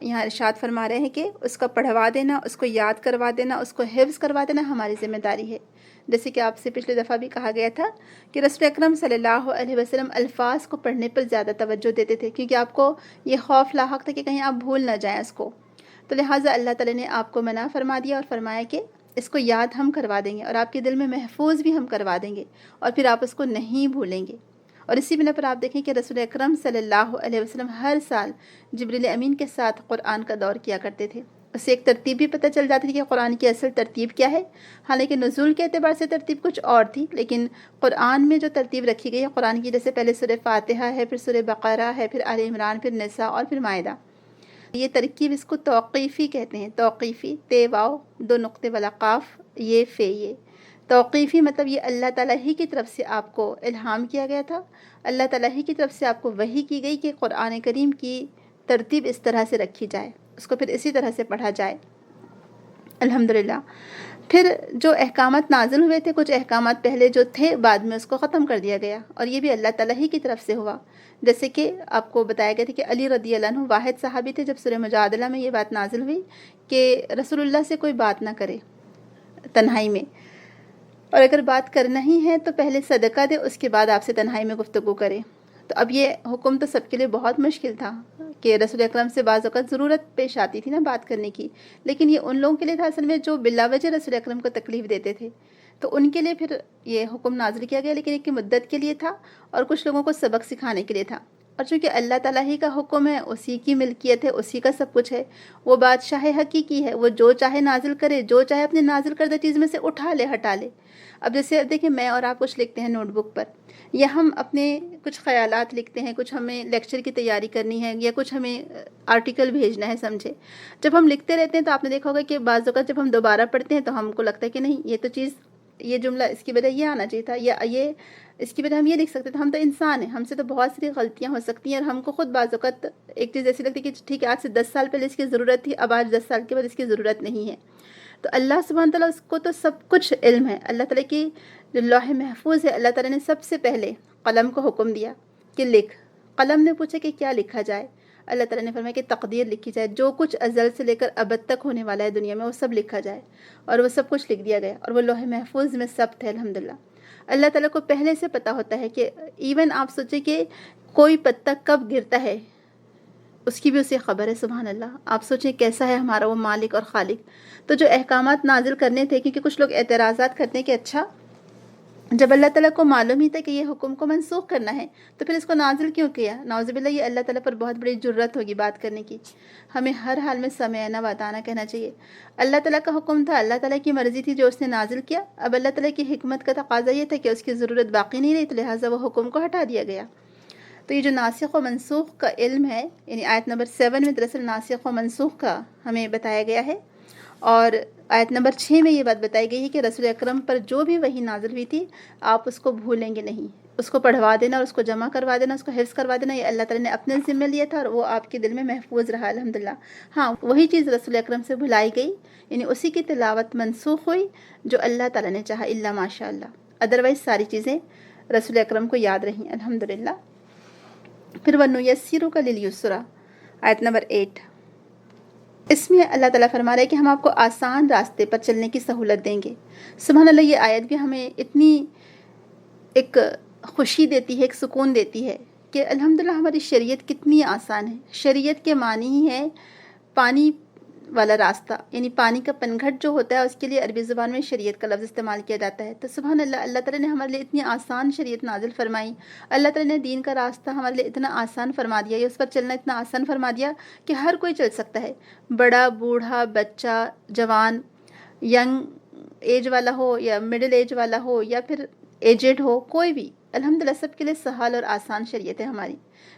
یہاں ارشاد فرما رہے ہیں کہ اس کا پڑھوا دینا، اس کو یاد کروا دینا، اس کو حفظ کروا دینا ہماری ذمہ داری ہے۔ جیسے کہ آپ سے پچھلی دفعہ بھی کہا گیا تھا کہ رسول اکرم صلی اللہ علیہ وسلم الفاظ کو پڑھنے پر زیادہ توجہ دیتے تھے، کیونکہ آپ کو یہ خوف لاحق تھا کہ کہیں آپ بھول نہ جائیں اس کو، تو لہٰذا اللہ تعالیٰ نے آپ کو منع فرما دیا اور فرمایا کہ اس کو یاد ہم کروا دیں گے اور آپ کے دل میں محفوظ بھی ہم کروا دیں گے، اور پھر آپ اس کو نہیں بھولیں گے۔ اور اسی بنا پر آپ دیکھیں کہ رسول اکرم صلی اللہ علیہ وسلم ہر سال جبریل امین کے ساتھ قرآن کا دور کیا کرتے تھے۔ اس سے ایک ترتیب بھی پتہ چل جاتی تھی کہ قرآن کی اصل ترتیب کیا ہے، حالانکہ نزول کے اعتبار سے ترتیب کچھ اور تھی، لیکن قرآن میں جو ترتیب رکھی گئی ہے قرآن کی، جیسے پہلے سورہ فاتحہ ہے، پھر سورہ بقرہ ہے، پھر آل عمران، پھر نساء اور پھر مائدہ۔ یہ ترکیب اس کو توقیفی کہتے ہیں، توقیفی، تے واو 2 نقطے والا قاف، یہ فے، یہ توقیفی مطلب یہ اللہ تعالیٰ ہی کی طرف سے آپ کو الہام کیا گیا تھا، اللہ تعالیٰ ہی کی طرف سے آپ کو وحی کی گئی کہ قرآن کریم کی ترتیب اس طرح سے رکھی جائے، اس کو پھر اسی طرح سے پڑھا جائے۔ الحمدللہ پھر جو احکامات نازل ہوئے تھے، کچھ احکامات پہلے جو تھے بعد میں اس کو ختم کر دیا گیا، اور یہ بھی اللہ تعالیٰ ہی کی طرف سے ہوا۔ جیسے کہ آپ کو بتایا گیا تھا کہ علی رضی اللہ عنہ واحد صحابی تھے جب سورہ مجادلہ میں یہ بات نازل ہوئی کہ رسول اللہ سے کوئی بات نہ کرے تنہائی میں، اور اگر بات کرنا ہی ہے تو پہلے صدقہ دے، اس کے بعد آپ سے تنہائی میں گفتگو کرے۔ تو اب یہ حکم تو سب کے لیے بہت مشکل تھا کہ رسول اکرم سے بعض اوقات ضرورت پیش آتی تھی نا بات کرنے کی، لیکن یہ ان لوگوں کے لیے تھا اصل میں جو بلا وجہ رسول اکرم کو تکلیف دیتے تھے، تو ان کے لیے پھر یہ حکم نازل کیا گیا، لیکن ایک مدت کے لیے تھا اور کچھ لوگوں کو سبق سکھانے کے لیے تھا۔ اور چونکہ اللہ تعالیٰ ہی کا حکم ہے، اسی کی ملکیت ہے، اسی کا سب کچھ ہے، وہ بادشاہ حقیقی ہے، وہ جو چاہے نازل کرے، جو چاہے اپنے نازل کردہ چیز میں سے اٹھا لے، ہٹا لے۔ اب جیسے دیکھیں میں اور آپ کچھ لکھتے ہیں نوٹ بک پر، یا ہم اپنے کچھ خیالات لکھتے ہیں، کچھ ہمیں لیکچر کی تیاری کرنی ہے یا کچھ ہمیں آرٹیکل بھیجنا ہے، سمجھے، جب ہم لکھتے رہتے ہیں تو آپ نے دیکھا ہوگا کہ بعض اوقات جب ہم دوبارہ پڑھتے ہیں تو ہم کو لگتا ہے کہ نہیں، یہ تو چیز، یہ جملہ اس کی بجائے یہ آنا چاہیے تھا، یا یہ اس کی بجائے ہم یہ لکھ سکتے تھے۔ ہم تو انسان ہیں، ہم سے تو بہت ساری غلطیاں ہو سکتی ہیں، اور ہم کو خود بعض اوقات ایک چیز ایسی لگتی ہے کہ ٹھیک ہے آج سے 10 سال پہلے اس کی ضرورت تھی، اب آج 10 سال کے بعد اس کی ضرورت نہیں ہے۔ تو اللہ سبحانہ تعالیٰ اس کو تو سب کچھ علم ہے، اللہ تعالیٰ کی جو لوح محفوظ ہے، اللہ تعالیٰ نے سب سے پہلے قلم کو حکم دیا کہ لکھ۔ قلم نے پوچھا کہ کیا لکھا جائے، اللہ تعالیٰ نے فرمایا کہ تقدیر لکھی جائے، جو کچھ ازل سے لے کر ابد تک ہونے والا ہے دنیا میں وہ سب لکھا جائے، اور وہ سب کچھ لکھ دیا گیا، اور وہ لوح محفوظ میں سب تھے الحمدللہ۔ اللہ تعالیٰ کو پہلے سے پتہ ہوتا ہے کہ ایون آپ سوچیں کہ کوئی پتا کب گرتا ہے اس کی بھی اسے خبر ہے، سبحان اللہ۔ آپ سوچیں کیسا ہے ہمارا وہ مالک اور خالق۔ تو جو احکامات نازل کرنے تھے، کیونکہ کچھ لوگ اعتراضات کرتے ہیں کہ اچھا جب اللہ تعالیٰ کو معلوم ہی تھا کہ یہ حکم کو منسوخ کرنا ہے تو پھر اس کو نازل کیوں کیا؟ نعوذ باللہ، یہ اللہ تعالیٰ پر بہت بڑی جرت ہوگی بات کرنے کی۔ ہمیں ہر حال میں سمعنا واتانا کہنا چاہیے۔ اللہ تعالیٰ کا حکم تھا، اللہ تعالیٰ کی مرضی تھی جو اس نے نازل کیا، اب اللہ تعالیٰ کی حکمت کا تقاضا یہ تھا کہ اس کی ضرورت باقی نہیں رہی، تو لہٰذا وہ حکم کو ہٹا دیا گیا۔ تو یہ جو ناسخ و منسوخ کا علم ہے، یعنی آیت نمبر 7 میں دراصل ناسخ و منسوخ کا ہمیں بتایا گیا ہے، اور آیت نمبر 6 میں یہ بات بتائی گئی ہے کہ رسول اکرم پر جو بھی وحی نازل ہوئی تھی آپ اس کو بھولیں گے نہیں، اس کو پڑھوا دینا اور اس کو جمع کروا دینا، اس کو حفظ کروا دینا، یہ اللہ تعالیٰ نے اپنے ذمہ لیا تھا اور وہ آپ کے دل میں محفوظ رہا الحمدللہ۔ ہاں، وہی چیز رسول اکرم سے بھلائی گئی، یعنی اسی کی تلاوت منسوخ ہوئی جو اللہ تعالیٰ نے چاہا، الا ماشاء اللہ، ادروائز ساری چیزیں رسول اکرم کو یاد رہیں الحمدللہ۔ پھر وَنُيَسِّرُكَ لِلْيُسْرَىٰ آیت نمبر 8، اس میں اللہ تعالیٰ فرما رہا ہے کہ ہم آپ کو آسان راستے پر چلنے کی سہولت دیں گے۔ سبحان اللہ، یہ آیت بھی ہمیں اتنی ایک خوشی دیتی ہے، ایک سکون دیتی ہے کہ الحمدللہ ہماری شریعت کتنی آسان ہے۔ شریعت کے معنی ہی ہے پانی والا راستہ، یعنی پانی کا پنگھٹ جو ہوتا ہے اس کے لیے عربی زبان میں شریعت کا لفظ استعمال کیا جاتا ہے۔ تو سبحان اللہ، اللہ تعالیٰ نے ہمارے لیے اتنی آسان شریعت نازل فرمائی، اللہ تعالیٰ نے دین کا راستہ ہمارے لیے اتنا آسان فرما دیا، یا اس پر چلنا اتنا آسان فرما دیا کہ ہر کوئی چل سکتا ہے، بڑا، بوڑھا، بچہ، جوان، ینگ ایج والا ہو یا مڈل ایج والا ہو یا پھر ایجڈ ہو، کوئی بھی، الحمدللہ سب کے لیے سہل اور آسان شریعت ہے ہماری۔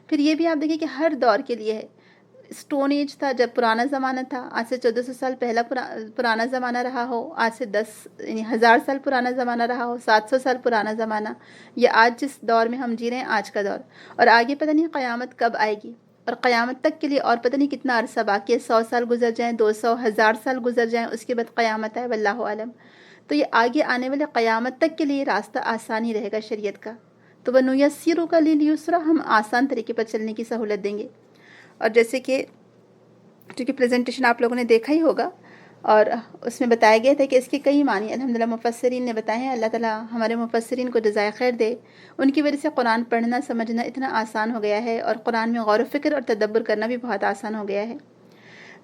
پھر یہ بھی آپ دیکھیں کہ ہر دور کے لیے ہے۔ اسٹون ایج تھا جب پرانا زمانہ تھا، آج سے 1400 سال پہلا پرانا زمانہ رہا ہو، آج سے 10,000 سال پرانا زمانہ رہا ہو، 700 سال پرانا زمانہ، یا آج جس دور میں ہم جی رہے ہیں آج کا دور، اور آگے پتہ نہیں قیامت کب آئے گی، اور قیامت تک کے لیے اور پتہ نہیں کتنا عرصہ باقی ہے، 100 سال گزر جائیں، 200، 1000 سال گزر جائیں، اس کے بعد قیامت ہے، واللہ عالم۔ تو یہ آگے آنے والے قیامت تک کے لیے راستہ آسان ہی رہے گا شریعت کا۔ تو وَنُيَسِّرُكَ لِلْيُسْرَىٰ، ہم آسان طریقے پر چلنے کی سہولت دیں گے۔ اور جیسے کہ چونکہ پریزنٹیشن آپ لوگوں نے دیکھا ہی ہوگا اور اس میں بتایا گیا تھا کہ اس کے کئی معنی الحمدللہ مفسرین نے بتائے ہیں. اللہ تعالیٰ ہمارے مفسرین کو جزائے خیر دے. ان کی وجہ سے قرآن پڑھنا سمجھنا اتنا آسان ہو گیا ہے اور قرآن میں غور و فکر اور تدبر کرنا بھی بہت آسان ہو گیا ہے.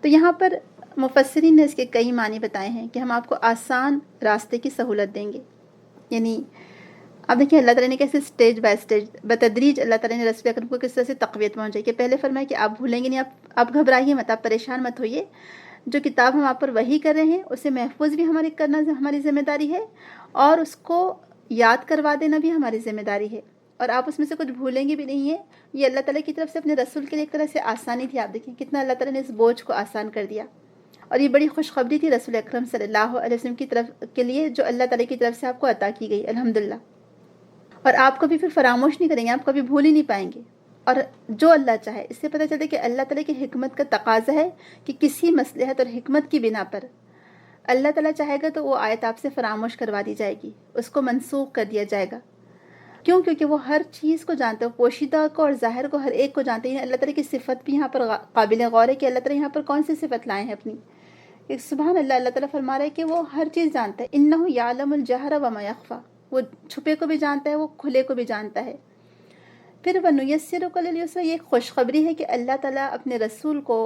تو یہاں پر مفسرین نے اس کے کئی معنی بتائے ہیں کہ ہم آپ کو آسان راستے کی سہولت دیں گے. یعنی اب دیکھیں اللہ تعالیٰ نے کیسے اسٹیج بائی اسٹیج بتدریج اللہ تعالیٰ نے رسول اکرم کو کس طرح سے تقویت پہنچائی کہ پہلے فرمایا کہ آپ بھولیں گے نہیں, آپ گھبرائیے مت, آپ پریشان مت ہوئیے. جو کتاب ہم آپ پر وحی کر رہے ہیں اسے محفوظ بھی ہماری کرنا ہماری ذمہ داری ہے اور اس کو یاد کروا دینا بھی ہماری ذمہ داری ہے, اور آپ اس میں سے کچھ بھولیں گے بھی نہیں ہے. یہ اللہ تعالیٰ کی طرف سے اپنے رسول کے لیے ایک طرح سے آسانی تھی. آپ دیکھیں کتنا اللہ تعالیٰ نے اس بوجھ کو آسان کر دیا, اور یہ بڑی خوشخبری تھی رسول اکرم صلی اللہ علیہ وسلم کی طرف کے لیے جو اللہ تعالیٰ کی طرف سے آپ کو عطا کی گئی الحمدللہ. اور آپ کبھی پھر فراموش نہیں کریں گے, آپ کبھی بھول ہی نہیں پائیں گے. اور جو اللہ چاہے, اس سے پتہ چلتا ہے کہ اللہ تعالیٰ کی حکمت کا تقاضا ہے کہ کسی مصلحت اور حکمت کی بنا پر اللہ تعالیٰ چاہے گا تو وہ آیت آپ سے فراموش کروا دی جائے گی, اس کو منسوخ کر دیا جائے گا. کیوں؟ کیونکہ وہ ہر چیز کو جانتے ہیں, پوشیدہ کو اور ظاہر کو ہر ایک کو جانتے ہیں. اللہ تعالیٰ کی صفت بھی یہاں پر قابل غور ہے کہ اللہ تعالیٰ یہاں پر کون سی صفت لائے ہیں اپنی. سبحان اللہ, اللہ تعالیٰ فرما رہا ہے کہ وہ ہر چیز جانتا ہے. انہ یعلم الجہر وما یخفی, وہ چھپے کو بھی جانتا ہے, وہ کھلے کو بھی جانتا ہے. پھر وَنُيَسِّرُكَ لِلْيُسْرَى, یہ ایک خوشخبری ہے کہ اللہ تعالیٰ اپنے رسول کو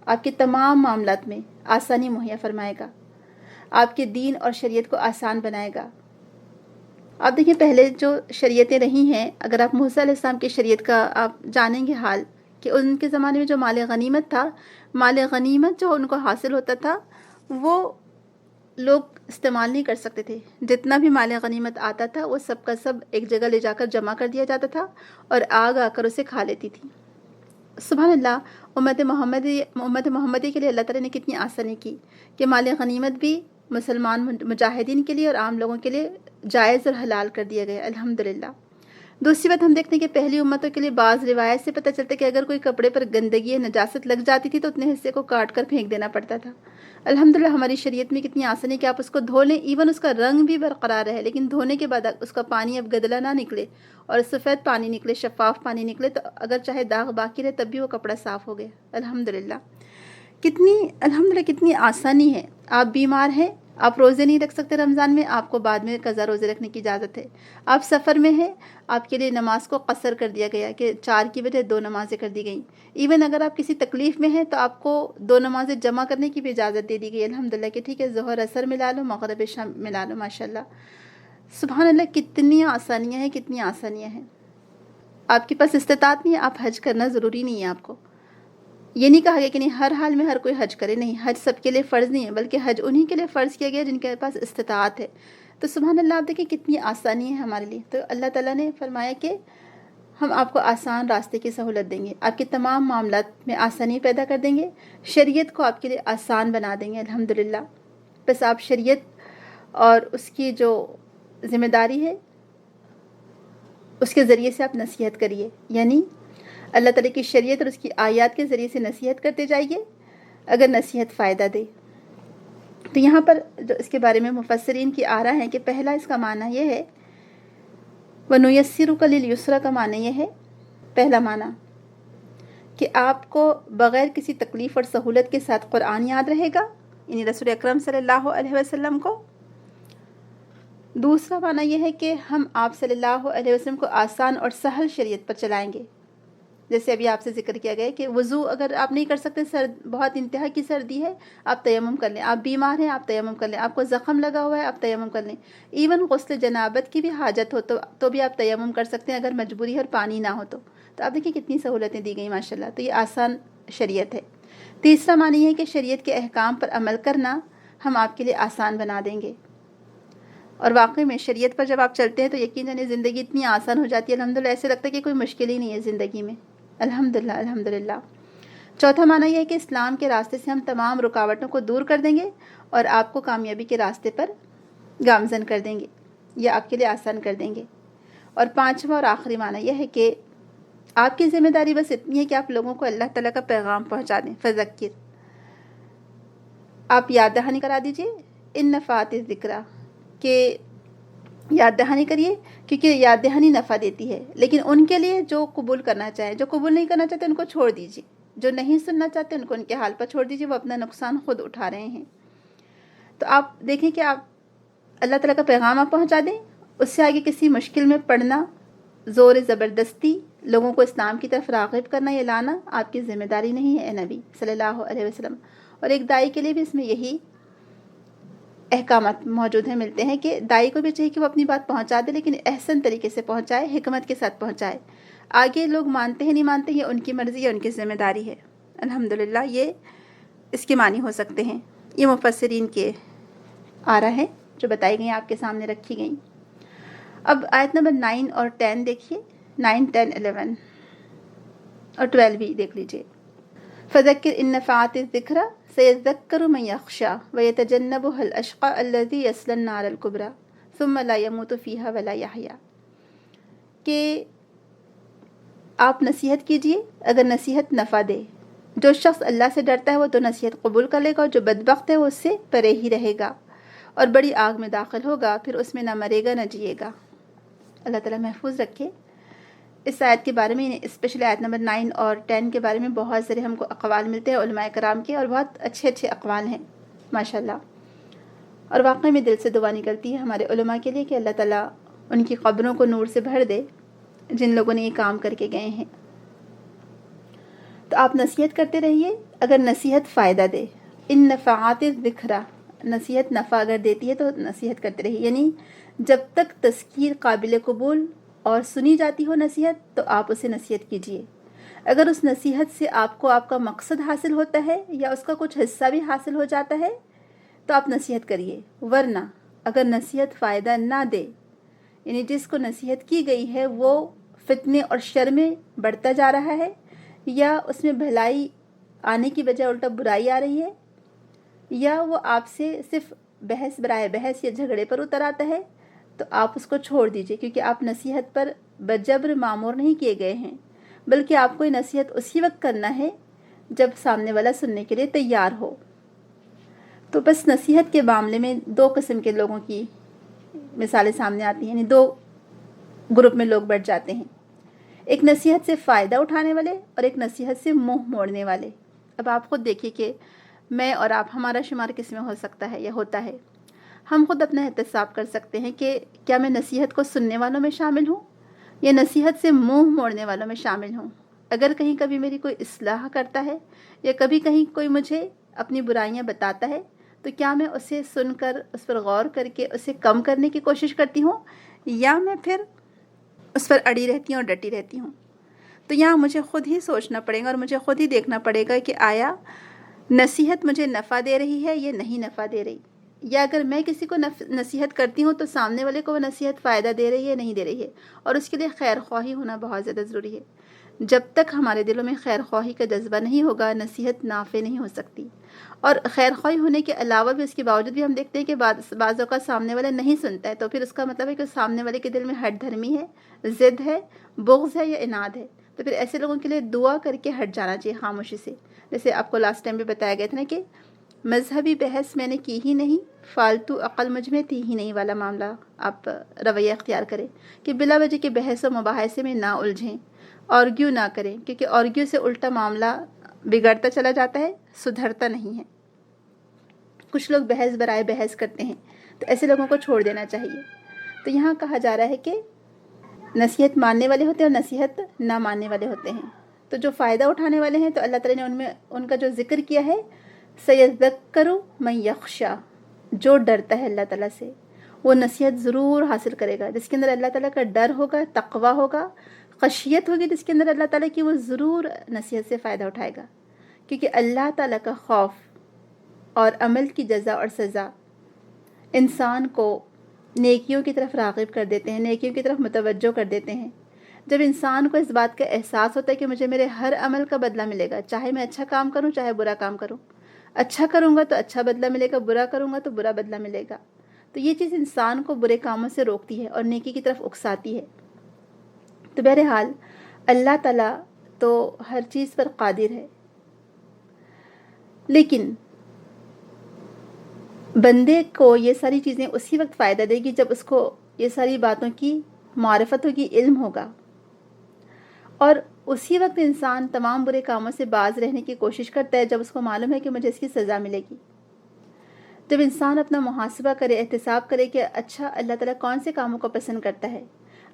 آپ کے تمام معاملات میں آسانی مہیا فرمائے گا, آپ کے دین اور شریعت کو آسان بنائے گا. آپ دیکھیں پہلے جو شریعتیں رہی ہیں, اگر آپ موسیٰ علیہ السلام کی شریعت کا آپ جانیں گے حال, کہ ان کے زمانے میں جو مال غنیمت تھا, مال غنیمت جو ان کو حاصل ہوتا تھا وہ لوگ استعمال نہیں کر سکتے تھے. جتنا بھی مال غنیمت آتا تھا وہ سب کا سب ایک جگہ لے جا کر جمع کر دیا جاتا تھا اور آگ آ کر اسے کھا لیتی تھی. سبحان اللہ, امت محمدی کے لیے اللہ تعالیٰ نے کتنی آسانی کی کہ مال غنیمت بھی مسلمان مجاہدین کے لیے اور عام لوگوں کے لیے جائز اور حلال کر دیا گیا الحمدللہ. دوسری بات ہم دیکھتے ہیں کہ پہلی امتوں کے لیے بعض روایت سے پتہ چلتا ہے کہ اگر کوئی کپڑے پر گندگی یا نجاست لگ جاتی تھی تو اتنے حصے کو کاٹ کر پھینک دینا پڑتا تھا. الحمدللہ ہماری شریعت میں کتنی آسانی کہ آپ اس کو دھو لیں, ایون اس کا رنگ بھی برقرار رہے, لیکن دھونے کے بعد اس کا پانی اب گدلا نہ نکلے اور سفید پانی نکلے, شفاف پانی نکلے, تو اگر چاہے داغ باقی رہے تب بھی وہ کپڑا صاف ہو گیا الحمدللہ. کتنی آسانی ہے. آپ بیمار ہیں, آپ روزے نہیں رکھ سکتے رمضان میں, آپ کو بعد میں قضا روزے رکھنے کی اجازت ہے. آپ سفر میں ہیں, آپ کے لیے نماز کو قصر کر دیا گیا کہ 4 کی بجائے 2 نمازیں کر دی گئیں. ایون اگر آپ کسی تکلیف میں ہیں تو آپ کو 2 نمازیں جمع کرنے کی بھی اجازت دے دی گئی الحمدللہ, کہ ٹھیک ہے ظہر اثر ملا لو, مغرب شام ملا لو. ماشاءاللہ سبحان اللہ, کتنی آسانیاں ہیں. آپ کے پاس استطاعت نہیں ہے, آپ حج کرنا ضروری نہیں ہے. آپ کو یہ نہیں کہا گیا کہ نہیں ہر حال میں ہر کوئی حج کرے, نہیں, حج سب کے لیے فرض نہیں ہے, بلکہ حج انہی کے لیے فرض کیا گیا جن کے پاس استطاعت ہے. تو سبحان اللہ, آپ دیکھیں کتنی آسانی ہے ہمارے لیے. تو اللہ تعالیٰ نے فرمایا کہ ہم آپ کو آسان راستے کی سہولت دیں گے, آپ کے تمام معاملات میں آسانی پیدا کر دیں گے, شریعت کو آپ کے لیے آسان بنا دیں گے الحمدللہ. بس آپ شریعت اور اس کی جو ذمہ داری ہے اس کے ذریعے سے آپ نصیحت کریے, یعنی اللہ تعالیٰ کی شریعت اور اس کی آیات کے ذریعے سے نصیحت کرتے جائیے اگر نصیحت فائدہ دے. تو یہاں پر جو اس کے بارے میں مفسرین کی آرا ہے کہ پہلا اس کا معنی یہ ہے, وَنُيَسِّرُكَ لِلْيُسْرَى کا معنی یہ ہے, پہلا معنی کہ آپ کو بغیر کسی تکلیف اور سہولت کے ساتھ قرآن یاد رہے گا, یعنی رسول اکرم صلی اللہ علیہ وسلم کو. دوسرا معنی یہ ہے کہ ہم آپ صلی اللہ علیہ وسلم کو آسان اور سہل شریعت پر چلائیں گے. جیسے ابھی آپ سے ذکر کیا گیا کہ وضو اگر آپ نہیں کر سکتے, بہت انتہا کی سردی ہے, آپ تیمم کر لیں. آپ بیمار ہیں, آپ تیمم کر لیں. آپ کو زخم لگا ہوا ہے, آپ تیمم کر لیں. ایون غسل جنابت کی بھی حاجت ہو تو بھی آپ تیمم کر سکتے ہیں اگر مجبوری اور پانی نہ ہو تو. آپ دیکھیں کتنی سہولتیں دی گئی ماشاءاللہ. تو یہ آسان شریعت ہے. تیسرا معنی یہ ہے کہ شریعت کے احکام پر عمل کرنا ہم آپ کے لیے آسان بنا دیں گے. اور واقعی میں شریعت پر جب آپ چلتے ہیں تو یقیناً زندگی اتنی آسان ہو جاتی ہے الحمدللہ, ایسے لگتا ہے کہ کوئی مشکل ہی نہیں ہے زندگی میں الحمدللہ. چوتھا معنی یہ ہے کہ اسلام کے راستے سے ہم تمام رکاوٹوں کو دور کر دیں گے اور آپ کو کامیابی کے راستے پر گامزن کر دیں گے, یا آپ کے لیے آسان کر دیں گے. اور پانچواں اور آخری معنی یہ ہے کہ آپ کی ذمہ داری بس اتنی ہے کہ آپ لوگوں کو اللہ تعالیٰ کا پیغام پہنچا دیں. فذکر, آپ یاد دہانی کرا دیجیے, ان نفعات الذکریٰ, کہ یاد دہانی کریے, کیونکہ یاد دہانی نفع دیتی ہے. لیکن ان کے لیے جو قبول کرنا چاہیں, جو قبول نہیں کرنا چاہتے ان کو چھوڑ دیجیے. جو نہیں سننا چاہتے ان کو ان کے حال پر چھوڑ دیجیے، وہ اپنا نقصان خود اٹھا رہے ہیں۔ تو آپ دیکھیں کہ آپ اللہ تعالیٰ کا پیغام آپ پہنچا دیں، اس سے آگے کسی مشکل میں پڑنا، زور زبردستی لوگوں کو اسلام کی طرف راغب کرنا یا لانا آپ کی ذمہ داری نہیں ہے، اے نبی صلی اللہ علیہ وسلم۔ اور ایک دائی کے لیے بھی اس میں یہی احکامات موجود ہیں، ملتے ہیں کہ دائی کو بھی چاہیے کہ وہ اپنی بات پہنچا دے، لیکن احسن طریقے سے پہنچائے، حکمت کے ساتھ پہنچائے۔ آگے لوگ مانتے ہیں نہیں مانتے یہ ان کی مرضی یا ان کی ذمہ داری ہے۔ الحمدللہ یہ اس کے معنی ہو سکتے ہیں، یہ مفسرین کے آرا ہے جو بتائی گئی آپ کے سامنے رکھی گئیں۔ اب آیت نمبر 9 اور 10 دیکھیے، 9، 10، 11 اور 12 بھی دیکھ لیجئے۔ فَذَكِّرْ إِن نَّفَعَتِ الذِّكْرَىٰ سَيَذَّكَّرُ مَن يَخْشَىٰ وَيَتَجَنَّبُهَا الْأَشْقَىٰ الَّذِي يَصْلَى النَّارَ الْكُبْرىٰ ثُمَّ لَا يَمُوتُ فِيهَا وَلَا يَحْيَىٰ، کہ آپ نصیحت کیجئے اگر نصیحت نفع دے۔ جو شخص اللہ سے ڈرتا ہے وہ تو نصیحت قبول کر لے گا، اور جو بدبخت ہے وہ اس سے پرے ہی رہے گا اور بڑی آگ میں داخل ہوگا، پھر اس میں نہ مرے گا نہ جیے گا۔ اللہ تعالیٰ محفوظ رکھے۔ اس آیت کے بارے میں، اسپیشلی آیت نمبر 9 اور 10 کے بارے میں بہت سارے ہم کو اقوال ملتے ہیں علماء کرام کے، اور بہت اچھے اچھے اقوال ہیں ماشاءاللہ۔ اور واقعی میں دل سے دعا نکلتی ہے ہمارے علماء کے لیے کہ اللہ تعالیٰ ان کی قبروں کو نور سے بھر دے جن لوگوں نے یہ کام کر کے گئے ہیں۔ تو آپ نصیحت کرتے رہیے اگر نصیحت فائدہ دے۔ ان نفعات الذکریٰ، نصیحت نفع اگر دیتی ہے تو نصیحت کرتے رہیے، یعنی جب تک تذکیر قابل قبول اور سنی جاتی ہو نصیحت تو آپ اسے نصیحت کیجیے۔ اگر اس نصیحت سے آپ کو آپ کا مقصد حاصل ہوتا ہے یا اس کا کچھ حصہ بھی حاصل ہو جاتا ہے تو آپ نصیحت کریے، ورنہ اگر نصیحت فائدہ نہ دے، یعنی جس کو نصیحت کی گئی ہے وہ فتنے اور شر میں بڑھتا جا رہا ہے یا اس میں بھلائی آنے کی بجائے الٹا برائی آ رہی ہے، یا وہ آپ سے صرف بحث برائے بحث یا جھگڑے پر اتر آتا ہے، تو آپ اس کو چھوڑ دیجئے، کیونکہ آپ نصیحت پر بجبر معمور نہیں کیے گئے ہیں، بلکہ آپ کو یہ نصیحت اسی وقت کرنا ہے جب سامنے والا سننے کے لیے تیار ہو۔ تو بس نصیحت کے معاملے میں دو قسم کے لوگوں کی مثالیں سامنے آتی ہیں، یعنی دو گروپ میں لوگ بٹ جاتے ہیں، ایک نصیحت سے فائدہ اٹھانے والے اور ایک نصیحت سے منہ موڑنے والے۔ اب آپ خود دیکھیے کہ میں اور آپ، ہمارا شمار کس میں ہو سکتا ہے یا ہوتا ہے۔ ہم خود اپنا احتساب کر سکتے ہیں کہ کیا میں نصیحت کو سننے والوں میں شامل ہوں یا نصیحت سے منہ موڑنے والوں میں شامل ہوں۔ اگر کہیں کبھی میری کوئی اصلاح کرتا ہے یا کبھی کہیں کوئی مجھے اپنی برائیاں بتاتا ہے تو کیا میں اسے سن کر اس پر غور کر کے اسے کم کرنے کی کوشش کرتی ہوں یا میں پھر اس پر اڑی رہتی ہوں اور ڈٹی رہتی ہوں۔ تو یہاں مجھے خود ہی سوچنا پڑے گا اور مجھے خود ہی دیکھنا پڑے گا کہ آیا نصیحت مجھے نفع دے رہی ہے یا نہیں نفع دے رہی، یا اگر میں کسی کو نصیحت کرتی ہوں تو سامنے والے کو وہ نصیحت فائدہ دے رہی ہے نہیں دے رہی ہے، اور اس کے لیے خیر خواہی ہونا بہت زیادہ ضروری ہے۔ جب تک ہمارے دلوں میں خیر خواہی کا جذبہ نہیں ہوگا نصیحت نافع نہیں ہو سکتی۔ اور خیر خواہی ہونے کے علاوہ بھی، اس کے باوجود بھی ہم دیکھتے ہیں کہ بعض اوقات سامنے والا نہیں سنتا ہے، تو پھر اس کا مطلب ہے کہ سامنے والے کے دل میں ہٹ دھرمی ہے، ضد ہے، بغض ہے یا اناد ہے۔ تو پھر ایسے لوگوں کے لیے دعا کر کے ہٹ جانا چاہیے خاموشی سے۔ جیسے آپ کو لاسٹ ٹائم بھی بتایا گیا تھا نا کہ مذہبی بحث میں نے کی ہی نہیں، فالتو عقل مجھ میں تھی ہی نہیں والا معاملہ آپ رویہ اختیار کریں کہ بلا وجہ کے بحث و مباحثے میں نہ الجھیں، آرگیو نہ کریں، کیونکہ آرگیو سے الٹا معاملہ بگڑتا چلا جاتا ہے، سدھرتا نہیں ہے۔ کچھ لوگ بحث برائے بحث کرتے ہیں، تو ایسے لوگوں کو چھوڑ دینا چاہیے۔ تو یہاں کہا جا رہا ہے کہ نصیحت ماننے والے ہوتے ہیں اور نصیحت نہ ماننے والے ہوتے ہیں۔ تو جو فائدہ اٹھانے والے ہیں تو اللہ تعالیٰ نے ان کا جو ذکر کیا ہے، سَيَذَّكَّرُ مَن يَخْشَىٰ، جو ڈرتا ہے اللہ تعالیٰ سے وہ نصیحت ضرور حاصل کرے گا۔ جس کے اندر اللہ تعالیٰ کا ڈر ہوگا، تقویٰ ہوگا، خشیت ہوگی جس کے اندر اللہ تعالیٰ کی، وہ ضرور نصیحت سے فائدہ اٹھائے گا، کیونکہ اللہ تعالیٰ کا خوف اور عمل کی جزا اور سزا انسان کو نیکیوں کی طرف راغب کر دیتے ہیں، نیکیوں کی طرف متوجہ کر دیتے ہیں۔ جب انسان کو اس بات کا احساس ہوتا ہے کہ مجھے میرے ہر عمل کا بدلہ ملے گا، چاہے میں اچھا کام کروں چاہے برا کام کروں، اچھا کروں گا تو اچھا بدلہ ملے گا، برا کروں گا تو برا بدلہ ملے گا، تو یہ چیز انسان کو برے کاموں سے روکتی ہے اور نیکی کی طرف اکساتی ہے۔ تو بہرحال اللہ تعالیٰ تو ہر چیز پر قادر ہے، لیکن بندے کو یہ ساری چیزیں اسی وقت فائدہ دے گی جب اس کو یہ ساری باتوں کی معرفت ہوگی، علم ہوگا، اور اسی وقت انسان تمام برے کاموں سے باز رہنے کی کوشش کرتا ہے جب اس کو معلوم ہے کہ مجھے اس کی سزا ملے گی۔ جب انسان اپنا محاسبہ کرے، احتساب کرے کہ اچھا اللہ تعالیٰ کون سے کاموں کو پسند کرتا ہے،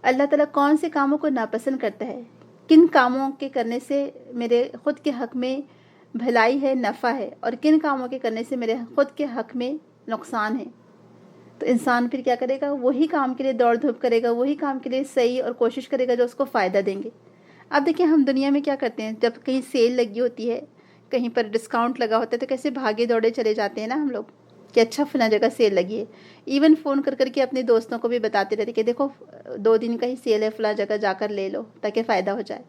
اللہ تعالیٰ کون سے کاموں کو ناپسند کرتا ہے، کن کاموں کے کرنے سے میرے خود کے حق میں بھلائی ہے، نفع ہے، اور کن کاموں کے کرنے سے میرے خود کے حق میں نقصان ہے، تو انسان پھر کیا کرے گا؟ وہی کام کے لیے دوڑ دھوپ کرے گا، وہی کام کے لیے صحیح اور کوشش کرے گا جو اس کو فائدہ دیں گے۔ اب دیکھیں ہم دنیا میں کیا کرتے ہیں، جب کہیں سیل لگی ہوتی ہے، کہیں پر ڈسکاؤنٹ لگا ہوتا ہے تو کیسے بھاگے دوڑے چلے جاتے ہیں نا ہم لوگ کہ اچھا فلاں جگہ سیل لگی ہے۔ ایون فون کر کر کے اپنے دوستوں کو بھی بتاتے رہتے کہ دیکھو 2 دن کا ہی سیل ہے، فلاں جگہ جا کر لے لو تاکہ فائدہ ہو جائے۔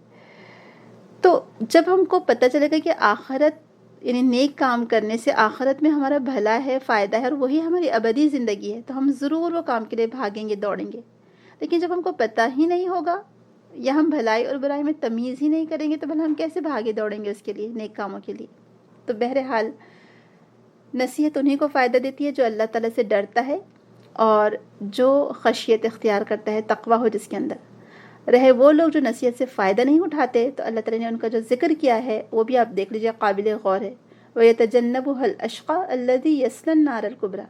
تو جب ہم کو پتہ چلے گا کہ آخرت یعنی نیک کام کرنے سے آخرت میں ہمارا بھلا ہے، فائدہ ہے، اور وہی ہماری ابدی زندگی ہے، تو ہم ضرور وہ کام کے لیے بھاگیں گے، دوڑیں گے۔ لیکن جب ہم کو پتہ ہی نہیں ہوگا یا ہم بھلائی اور برائی میں تمیز ہی نہیں کریں گے تو بھلا ہم کیسے بھاگے دوڑیں گے اس کے لیے، نیک کاموں کے لیے؟ تو بہرحال نصیحت انہیں کو فائدہ دیتی ہے جو اللہ تعالیٰ سے ڈرتا ہے اور جو خشیت اختیار کرتا ہے، تقویٰ ہو جس کے اندر رہے۔ وہ لوگ جو نصیحت سے فائدہ نہیں اٹھاتے تو اللہ تعالیٰ نے ان کا جو ذکر کیا ہے وہ بھی آپ دیکھ لیجیے، قابل غور ہے۔ وَيَتَجَنَّبُهَا الْأَشْقَى الَّذِي يَصْلَى النَّارَ الْكُبْرَى،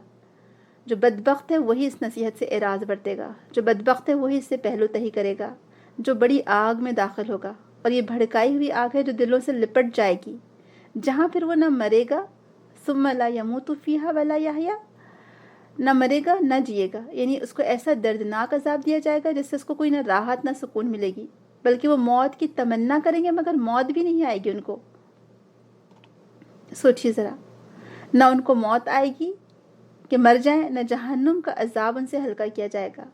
جو بدبخت ہے وہی اس نصیحت سے اعراض برتے گا، جو بدبخت ہے وہی اس سے پہلو تہی کرے گا، جو بڑی آگ میں داخل ہوگا، اور یہ بھڑکائی ہوئی آگ ہے جو دلوں سے لپٹ جائے گی، جہاں پھر وہ نہ مرے گا، ثم لا يموت فيها ولا يحيا، نہ مرے گا نہ جیے گا، یعنی اس کو ایسا دردناک عذاب دیا جائے گا جس سے اس کو کوئی نہ راحت نہ سکون ملے گی، بلکہ وہ موت کی تمنا کریں گے مگر موت بھی نہیں آئے گی ان کو۔ سوچیے ذرا، نہ ان کو موت آئے گی کہ مر جائیں، نہ جہنم کا عذاب ان سے ہلکا کیا جائے گا۔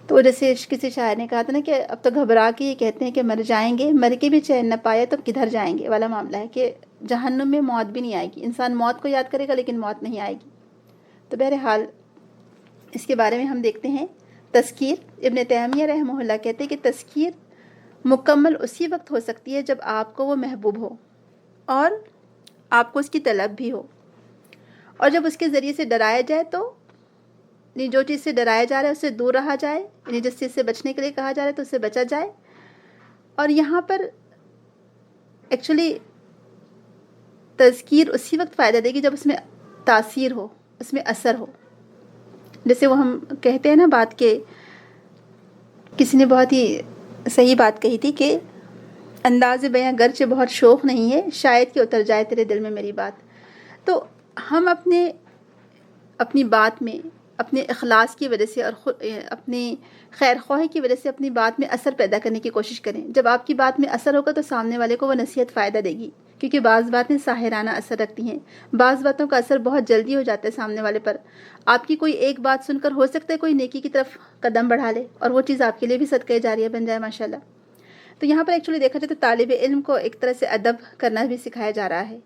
تو جیسے کسی شاعر نے کہا تھا نا کہ اب تو گھبرا کے یہ کہتے ہیں کہ مر جائیں گے، مر کے بھی چین نہ پائے تو کدھر جائیں گے والا معاملہ ہے کہ جہنم میں موت بھی نہیں آئے گی۔ انسان موت کو یاد کرے گا لیکن موت نہیں آئے گی۔ تو بہرحال اس کے بارے میں ہم دیکھتے ہیں تذکیر۔ ابن تیمیہ رحمہ اللہ کہتے ہیں کہ تذکیر مکمل اسی وقت ہو سکتی ہے جب آپ کو وہ محبوب ہو اور آپ کو اس کی طلب بھی ہو، اور جب اس کے ذریعے سے ڈرایا جائے تو یعنی جو چیز سے ڈرایا جا رہا ہے اس سے دور رہا جائے، یعنی جس چیز سے بچنے کے لیے کہا جا رہا ہے تو اس سے بچا جائے۔ اور یہاں پر ایکچولی تذکیر اسی وقت فائدہ دے گی جب اس میں تاثیر ہو، اس میں اثر ہو۔ جیسے وہ ہم کہتے ہیں نا بات کہ کسی نے بہت ہی صحیح بات کہی تھی کہ انداز بیاں گرچہ بہت شوق نہیں ہے، شاید کہ اتر جائے تیرے دل میں میری بات۔ تو ہم اپنی بات میں اپنے اخلاص کی وجہ سے اور اپنی خیر خواہی کی وجہ سے اپنی بات میں اثر پیدا کرنے کی کوشش کریں۔ جب آپ کی بات میں اثر ہوگا تو سامنے والے کو وہ نصیحت فائدہ دے گی، کیونکہ بعض باتیں ساحرانہ اثر رکھتی ہیں، بعض باتوں کا اثر بہت جلدی ہو جاتا ہے سامنے والے پر۔ آپ کی کوئی ایک بات سن کر ہو سکتا ہے کوئی نیکی کی طرف قدم بڑھا لے اور وہ چیز آپ کے لیے بھی صدقہ جاریہ بن جائے ماشاءاللہ۔ تو یہاں پر ایکچولی دیکھا جائے تو طالب علم کو ایک طرح سے ادب کرنا بھی سکھایا جا رہا ہے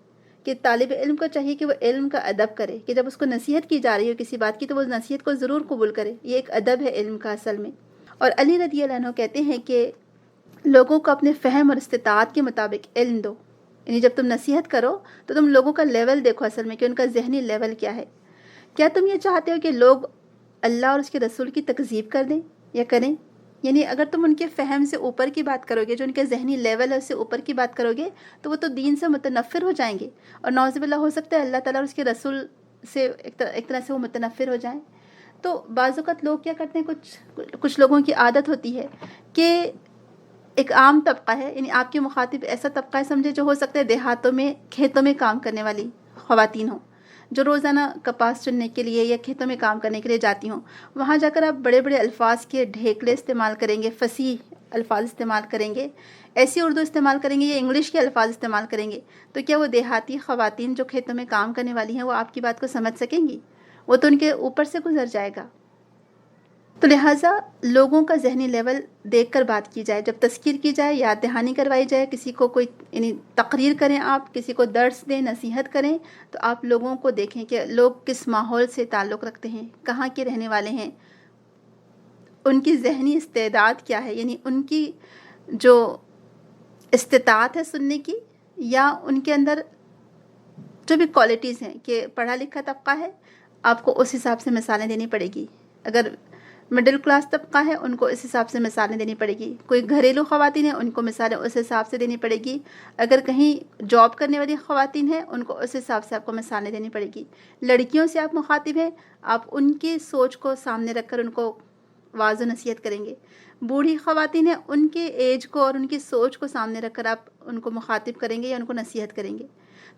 کہ طالب علم کو چاہیے کہ وہ علم کا ادب کرے، کہ جب اس کو نصیحت کی جا رہی ہو کسی بات کی تو وہ نصیحت کو ضرور قبول کرے۔ یہ ایک ادب ہے علم کا اصل میں۔ اور علی رضی اللہ عنہ کہتے ہیں کہ لوگوں کو اپنے فہم اور استطاعت کے مطابق علم دو، یعنی جب تم نصیحت کرو تو تم لوگوں کا لیول دیکھو اصل میں کہ ان کا ذہنی لیول کیا ہے۔ کیا تم یہ چاہتے ہو کہ لوگ اللہ اور اس کے رسول کی تکذیب کر دیں یا کریں؟ یعنی اگر تم ان کے فہم سے اوپر کی بات کرو گے، جو ان کے ذہنی لیول ہے اس سے اوپر کی بات کرو گے تو وہ تو دین سے متنفر ہو جائیں گے، اور نعوذ باللہ ہو سکتا ہے اللہ تعالیٰ اور اس کے رسول سے ایک طرح سے وہ متنفر ہو جائیں۔ تو بعض اوقات لوگ کیا کرتے ہیں، کچھ لوگوں کی عادت ہوتی ہے کہ ایک عام طبقہ ہے، یعنی آپ کے مخاطب ایسا طبقہ ہے سمجھے جو ہو سکتا ہے دیہاتوں میں کھیتوں میں کام کرنے والی خواتین ہوں، جو روزانہ کپاس چننے کے لیے یا کھیتوں میں کام کرنے کے لیے جاتی ہوں۔ وہاں جا کر آپ بڑے بڑے الفاظ کے ڈھیکلے استعمال کریں گے، فصیح الفاظ استعمال کریں گے، ایسی اردو استعمال کریں گے یا انگلش کے الفاظ استعمال کریں گے، تو کیا وہ دیہاتی خواتین جو کھیتوں میں کام کرنے والی ہیں وہ آپ کی بات کو سمجھ سکیں گی؟ وہ تو ان کے اوپر سے گزر جائے گا۔ تو لہٰذا لوگوں کا ذہنی لیول دیکھ کر بات کی جائے، جب تذکیر کی جائے، یاد دہانی کروائی جائے، کسی کو کوئی یعنی تقریر کریں، آپ کسی کو درس دیں، نصیحت کریں، تو آپ لوگوں کو دیکھیں کہ لوگ کس ماحول سے تعلق رکھتے ہیں، کہاں کے رہنے والے ہیں، ان کی ذہنی استعداد کیا ہے، یعنی ان کی جو استطاعت ہے سننے کی، یا ان کے اندر جو بھی کوالٹیز ہیں کہ پڑھا لکھا طبقہ ہے، آپ کو اس حساب سے مثالیں دینی پڑے گی۔ اگر مڈل کلاس طبقہ ہے ان کو اس حساب سے مثالیں دینی پڑے گی، کوئی گھریلو خواتین ہیں ان کو مثالیں اس حساب سے دینی پڑے گی، اگر کہیں جاب کرنے والی خواتین ہیں ان کو اس حساب سے آپ کو مثالیں دینی پڑے گی، لڑکیوں سے آپ مخاطب ہیں آپ ان کی سوچ کو سامنے رکھ کر ان کو واعظ و نصیحت کریں گے، بوڑھی خواتین ہیں ان کے ایج کو اور ان کی سوچ کو سامنے رکھ کر آپ ان کو مخاطب کریں گے یا ان کو نصیحت کریں گے۔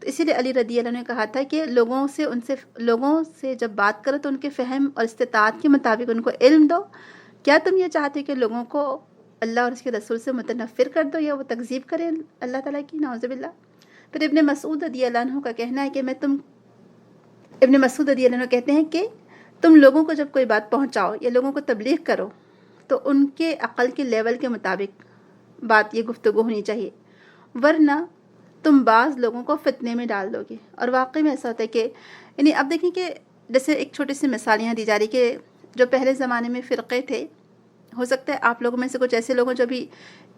تو اسی لیے علی رضی اللہ عنہ نے کہا تھا کہ لوگوں سے جب بات کرو تو ان کے فہم اور استطاعت کے مطابق ان کو علم دو۔ کیا تم یہ چاہتے کہ لوگوں کو اللہ اور اس کے رسول سے متنفر کر دو یا وہ تکذیب کریں اللہ تعالیٰ کی، نعوذ باللہ۔ پھر ابن مسعود رضی اللہ عنہ کا کہنا ہے کہ ابن مسعود رضی اللہ عنہ کہتے ہیں کہ تم لوگوں کو جب کوئی بات پہنچاؤ یا لوگوں کو تبلیغ کرو تو ان کے عقل کے لیول کے مطابق بات یہ گفتگو ہونی چاہیے، ورنہ تم بعض لوگوں کو فتنے میں ڈال دو گے۔ اور واقعی میں ایسا ہوتا ہے کہ یعنی اب دیکھیں کہ جیسے ایک چھوٹی سی مثال یہاں دی جا رہی کہ جو پہلے زمانے میں فرقے تھے، ہو سکتا ہے آپ لوگوں میں سے کچھ ایسے لوگ ہوں جو بھی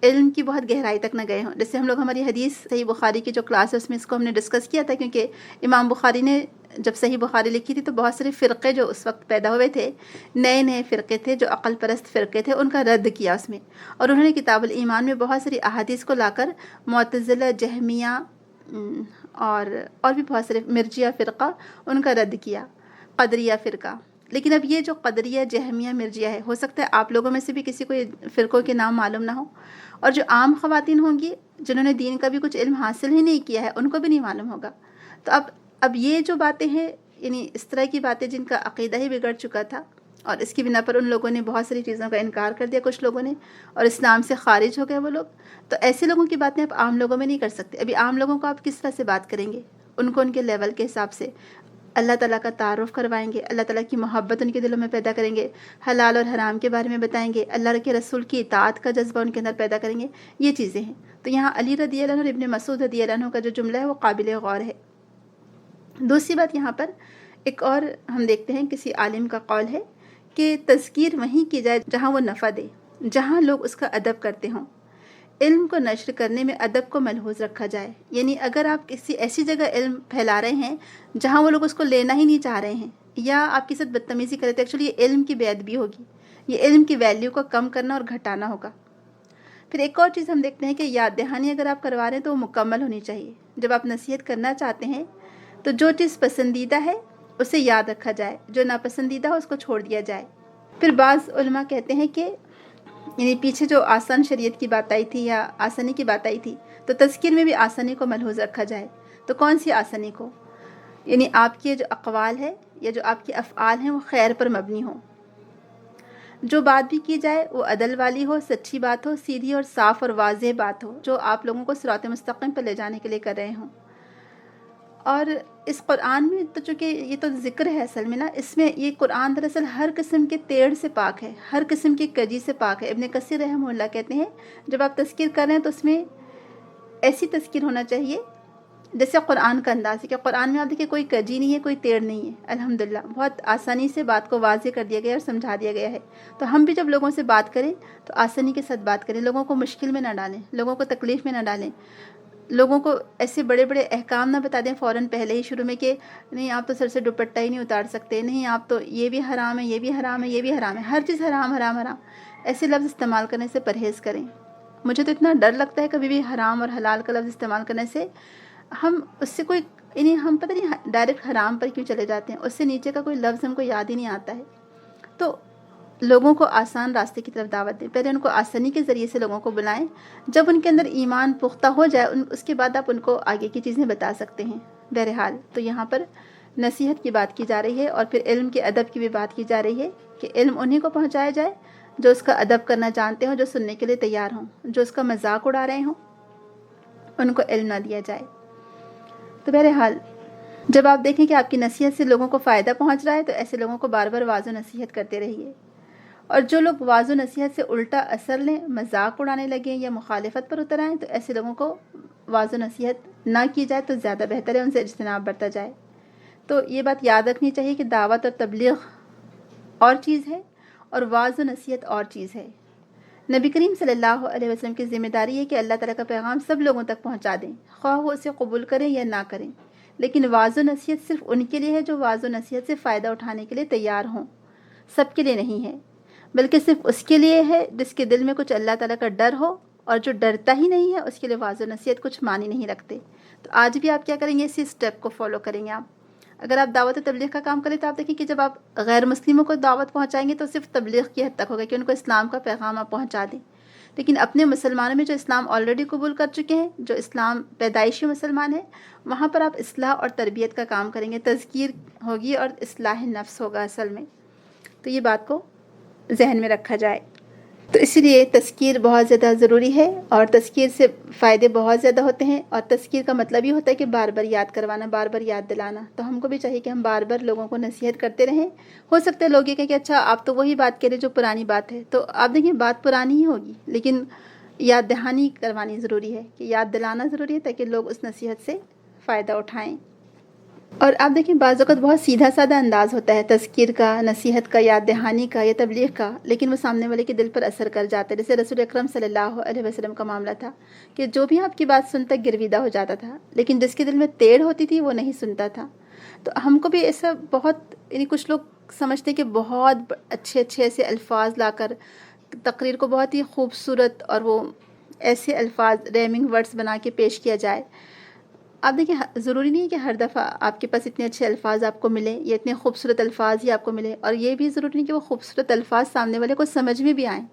علم کی بہت گہرائی تک نہ گئے ہوں، جیسے ہم لوگ ہماری حدیث صحیح بخاری کی جو کلاس ہے اس میں اس کو ہم نے ڈسکس کیا تھا، کیونکہ امام بخاری نے جب صحیح بخاری لکھی تھی تو بہت سارے فرقے جو اس وقت پیدا ہوئے تھے، نئے فرقے تھے جو عقل پرست فرقے تھے، ان کا رد کیا اس میں، اور انہوں نے کتاب الایمان میں بہت ساری احادیث کو لا کر معتزلہ، جہمیہ اور بھی بہت سارے مرجیہ فرقہ ان کا رد کیا، قدریہ فرقہ۔ لیکن اب یہ جو قدریہ، جہمیہ، مرجیہ ہے، ہو سکتا ہے آپ لوگوں میں سے بھی کسی کو یہ فرقوں کے نام معلوم نہ ہو، اور جو عام خواتین ہوں گی جنہوں نے دین کا بھی کچھ علم حاصل ہی نہیں کیا ہے ان کو بھی نہیں معلوم ہوگا۔ تو اب یہ جو باتیں ہیں، یعنی اس طرح کی باتیں جن کا عقیدہ ہی بگڑ چکا تھا، اور اس کی بنا پر ان لوگوں نے بہت ساری چیزوں کا انکار کر دیا کچھ لوگوں نے، اور اسلام سے خارج ہو گئے وہ لوگ، تو ایسے لوگوں کی باتیں آپ عام لوگوں میں نہیں کر سکتے۔ ابھی عام لوگوں کو آپ کس طرح سے بات کریں گے؟ ان کو ان کے لیول کے حساب سے اللہ تعالیٰ کا تعارف کروائیں گے، اللہ تعالیٰ کی محبت ان کے دلوں میں پیدا کریں گے، حلال اور حرام کے بارے میں بتائیں گے، اللہ کے رسول کی اطاعت کا جذبہ ان کے اندر پیدا کریں گے، یہ چیزیں ہیں۔ تو یہاں علی رضی اللہ عنہ اور ابن مسعود رضی اللہ عنہ کا جو جملہ ہے وہ قابل غور ہے۔ دوسری بات یہاں پر ایک اور ہم دیکھتے ہیں، کسی عالم کا قول ہے کہ تذکیر وہیں کی جائے جہاں وہ نفع دے، جہاں لوگ اس کا ادب کرتے ہوں۔ علم کو نشر کرنے میں ادب کو ملحوظ رکھا جائے، یعنی اگر آپ کسی ایسی جگہ علم پھیلا رہے ہیں جہاں وہ لوگ اس کو لینا ہی نہیں چاہ رہے ہیں، یا آپ کے ساتھ بدتمیزی کرے تو ایکچولی یہ علم کی بے ادبی ہوگی، یہ علم کی ویلیو کو کم کرنا اور گھٹانا ہوگا۔ پھر ایک اور چیز ہم دیکھتے ہیں کہ یاد دہانی اگر آپ کروا رہے ہیں تو وہ مکمل ہونی چاہیے۔ جب آپ نصیحت کرنا چاہتے ہیں تو جو چیز پسندیدہ ہے اسے یاد رکھا جائے، جو ناپسندیدہ ہو اس کو چھوڑ دیا جائے۔ پھر بعض علماء کہتے ہیں کہ یعنی پیچھے جو آسان شریعت کی بات آئی تھی یا آسانی کی بات آئی تھی، تو تذکیر میں بھی آسانی کو ملحوظ رکھا جائے۔ تو کون سی آسانی کو؟ یعنی آپ کے جو اقوال ہے یا جو آپ کے افعال ہیں وہ خیر پر مبنی ہوں، جو بات بھی کی جائے وہ عدل والی ہو، سچی بات ہو، سیدھی اور صاف اور واضح بات ہو، جو آپ لوگوں کو صراط مستقیم پر لے جانے کے لیے کر رہے ہوں۔ اور اس قرآن میں تو چونکہ یہ تو ذکر ہے اصل میں نا، اس میں یہ قرآن دراصل ہر قسم کے ٹیڑھ سے پاک ہے، ہر قسم کی کجی سے پاک ہے۔ ابن کثیر رحمہ اللہ کہتے ہیں جب آپ تذکیر کر رہے ہیں تو اس میں ایسی تذکیر ہونا چاہیے جیسے قرآن کا انداز ہے، کہ قرآن میں آپ دیکھیں کوئی کجی نہیں ہے، کوئی ٹیڑھ نہیں ہے، الحمدللہ بہت آسانی سے بات کو واضح کر دیا گیا اور سمجھا دیا گیا ہے۔ تو ہم بھی جب لوگوں سے بات کریں تو آسانی کے ساتھ بات کریں، لوگوں کو مشکل میں نہ ڈالیں، لوگوں کو تکلیف میں نہ ڈالیں، لوگوں کو ایسے بڑے بڑے احکام نہ بتا دیں فوراً پہلے ہی شروع میں کہ نہیں آپ تو سر سے دوپٹہ ہی نہیں اتار سکتے، نہیں آپ تو یہ بھی حرام ہے، یہ بھی حرام ہے، یہ بھی حرام ہے، ہر چیز حرام حرام حرام، ایسے لفظ استعمال کرنے سے پرہیز کریں۔ مجھے تو اتنا ڈر لگتا ہے کبھی بھی حرام اور حلال کا لفظ استعمال کرنے سے، ہم اس سے کوئی یعنی ہم پتہ نہیں ڈائریکٹ حرام پر کیوں چلے جاتے ہیں، اس سے نیچے کا کوئی لفظ ہم کو یاد ہی نہیں آتا ہے۔ تو لوگوں کو آسان راستے کی طرف دعوت دیں، پہلے ان کو آسانی کے ذریعے سے لوگوں کو بلائیں، جب ان کے اندر ایمان پختہ ہو جائے اس کے بعد آپ ان کو آگے کی چیزیں بتا سکتے ہیں۔ بہرحال تو یہاں پر نصیحت کی بات کی جا رہی ہے، اور پھر علم کے ادب کی بھی بات کی جا رہی ہے کہ علم انہیں کو پہنچایا جائے جو اس کا ادب کرنا جانتے ہوں، جو سننے کے لیے تیار ہوں، جو اس کا مذاق اڑا رہے ہوں ان کو علم نہ دیا جائے۔ تو بہرحال جب آپ دیکھیں کہ آپ کی نصیحت سے لوگوں کو فائدہ پہنچ رہا ہے تو ایسے لوگوں کو بار بار واعظ و نصیحت کرتے رہیے، اور جو لوگ واعظ و نصیحت سے الٹا اثر لیں، مذاق اڑانے لگیں یا مخالفت پر اتر آئیں، تو ایسے لوگوں کو واعظ و نصیحت نہ کی جائے تو زیادہ بہتر ہے، ان سے اجتناب برتا جائے۔ تو یہ بات یاد رکھنی چاہیے کہ دعوت اور تبلیغ اور چیز ہے اور واعظ و نصیحت اور چیز ہے۔ نبی کریم صلی اللہ علیہ وسلم کی ذمہ داری ہے کہ اللہ تعالیٰ کا پیغام سب لوگوں تک پہنچا دیں، خواہ وہ اسے قبول کریں یا نہ کریں، لیکن واعظ و نصیحت صرف ان کے لیے ہے جو واعظ و نصیحت سے فائدہ اٹھانے کے لیے تیار ہوں، سب کے لیے نہیں ہے۔ بلکہ صرف اس کے لیے ہے جس کے دل میں کچھ اللہ تعالیٰ کا ڈر ہو، اور جو ڈرتا ہی نہیں ہے اس کے لیے واعظ و نصیحت کچھ معنی نہیں رکھتے۔ تو آج بھی آپ کیا کریں گے؟ اسی اسٹیپ کو فالو کریں گے آپ۔ اگر آپ دعوت و تبلیغ کا کام کریں تو آپ دیکھیں کہ جب آپ غیر مسلموں کو دعوت پہنچائیں گے تو صرف تبلیغ کی حد تک ہوگا کہ ان کو اسلام کا پیغام آپ پہنچا دیں، لیکن اپنے مسلمانوں میں جو اسلام آلریڈی قبول کر چکے ہیں، جو اسلام پیدائشی مسلمان ہیں، وہاں پر آپ اصلاح اور تربیت کا کام کریں گے، تذکیر ہوگی اور اصلاح نفس ہوگا اصل میں۔ تو یہ بات کو ذہن میں رکھا جائے۔ تو اسی لیے تذکیر بہت زیادہ ضروری ہے، اور تذکیر سے فائدے بہت زیادہ ہوتے ہیں، اور تذکیر کا مطلب یہ ہوتا ہے کہ بار بار یاد کروانا، بار بار یاد دلانا۔ تو ہم کو بھی چاہیے کہ ہم بار بار لوگوں کو نصیحت کرتے رہیں۔ ہو سکتا ہے لوگ یہ کہیں کہ اچھا آپ تو وہی بات کہہ رہے جو پرانی بات ہے، تو آپ دیکھیں بات پرانی ہی ہوگی، لیکن یاد دہانی کروانی ضروری ہے، کہ یاد دلانا ضروری ہے تاکہ لوگ اس نصیحت سے فائدہ اٹھائیں۔ اور آپ دیکھیں بعض اوقات بہت سیدھا سادہ انداز ہوتا ہے تذکیر کا، نصیحت کا، یاد دہانی کا یا تبلیغ کا، لیکن وہ سامنے والے کے دل پر اثر کر جاتا ہے۔ جیسے رسول اکرم صلی اللہ علیہ وسلم کا معاملہ تھا کہ جو بھی آپ کی بات سنتا گرویدہ ہو جاتا تھا، لیکن جس کے دل میں تیڑھ ہوتی تھی وہ نہیں سنتا تھا۔ تو ہم کو بھی ایسا بہت، یعنی کچھ لوگ سمجھتے ہیں کہ بہت اچھے اچھے ایسے الفاظ لا کر تقریر کو بہت ہی خوبصورت اور وہ ایسے الفاظ ریمنگ ورڈز بنا کے پیش کیا جائے۔ آپ دیکھیں ضروری نہیں ہے کہ ہر دفعہ آپ کے پاس اتنے اچھے الفاظ آپ کو ملیں یا اتنے خوبصورت الفاظ ہی آپ کو ملیں، اور یہ بھی ضروری نہیں کہ وہ خوبصورت الفاظ سامنے والے کو سمجھ میں بھی آئیں۔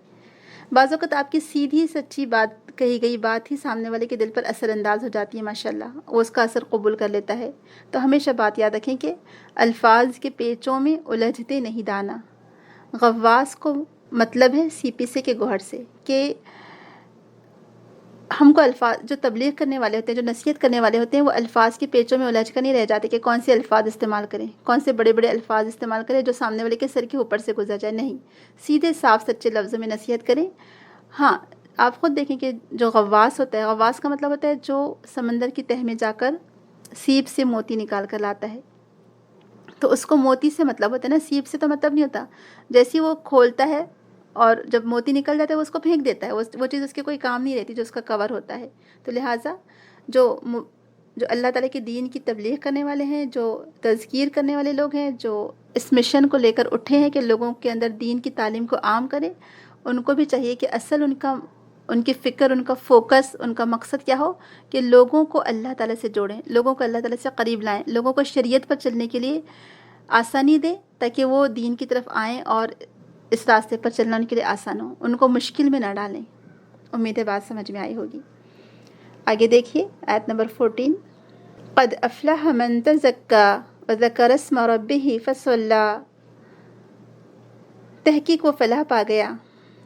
بعض اوقات آپ کی سیدھی سچی بات، کہی گئی بات ہی سامنے والے کے دل پر اثر انداز ہو جاتی ہے، ماشاءاللہ وہ اس کا اثر قبول کر لیتا ہے۔ تو ہمیشہ بات یاد رکھیں کہ الفاظ کے پیچوں میں الجھتے نہیں دانا۔ غواص کو مطلب ہے سی پی سے کے گوہر سے، کہ ہم کو الفاظ، جو تبلیغ کرنے والے ہوتے ہیں، جو نصیحت کرنے والے ہوتے ہیں، وہ الفاظ کے پیچوں میں الجھ کر نہیں رہ جاتے کہ کون سے الفاظ استعمال کریں، کون سے بڑے بڑے الفاظ استعمال کریں جو سامنے والے کے سر کے اوپر سے گزر جائے۔ نہیں، سیدھے صاف سچے لفظوں میں نصیحت کریں۔ ہاں، آپ خود دیکھیں کہ جو غواص ہوتا ہے، غواص کا مطلب ہوتا ہے جو سمندر کی تہ میں جا کر سیپ سے موتی نکال کر لاتا ہے۔ تو اس کو موتی سے مطلب ہوتا ہے نا، سیپ سے تو مطلب نہیں ہوتا۔ جیسے وہ کھولتا ہے اور جب موتی نکل جاتا ہے وہ اس کو پھینک دیتا ہے، وہ چیز اس کے کوئی کام نہیں رہتی جو اس کا کور ہوتا ہے۔ تو لہٰذا جو اللہ تعالیٰ کے دین کی تبلیغ کرنے والے ہیں، جو تذکیر کرنے والے لوگ ہیں، جو اس مشن کو لے کر اٹھے ہیں کہ لوگوں کے اندر دین کی تعلیم کو عام کریں، ان کو بھی چاہیے کہ اصل ان کی فکر، ان کا فوکس، ان کا مقصد کیا ہو کہ لوگوں کو اللہ تعالیٰ سے جوڑیں، لوگوں کو اللہ تعالیٰ سے قریب لائیں، لوگوں کو شریعت پر چلنے کے لیے آسانی دیں تاکہ وہ دین کی طرف آئیں اور اس راستے پر چلنا ان کے لیے آسان ہو، ان کو مشکل میں نہ ڈالیں۔ امید ہے بات سمجھ میں آئی ہوگی۔ آگے دیکھیے آیت نمبر 14، قد افلح من تزکا وذکر اسم ربہ فصلی۔ تحقیق وہ فلاح پا گیا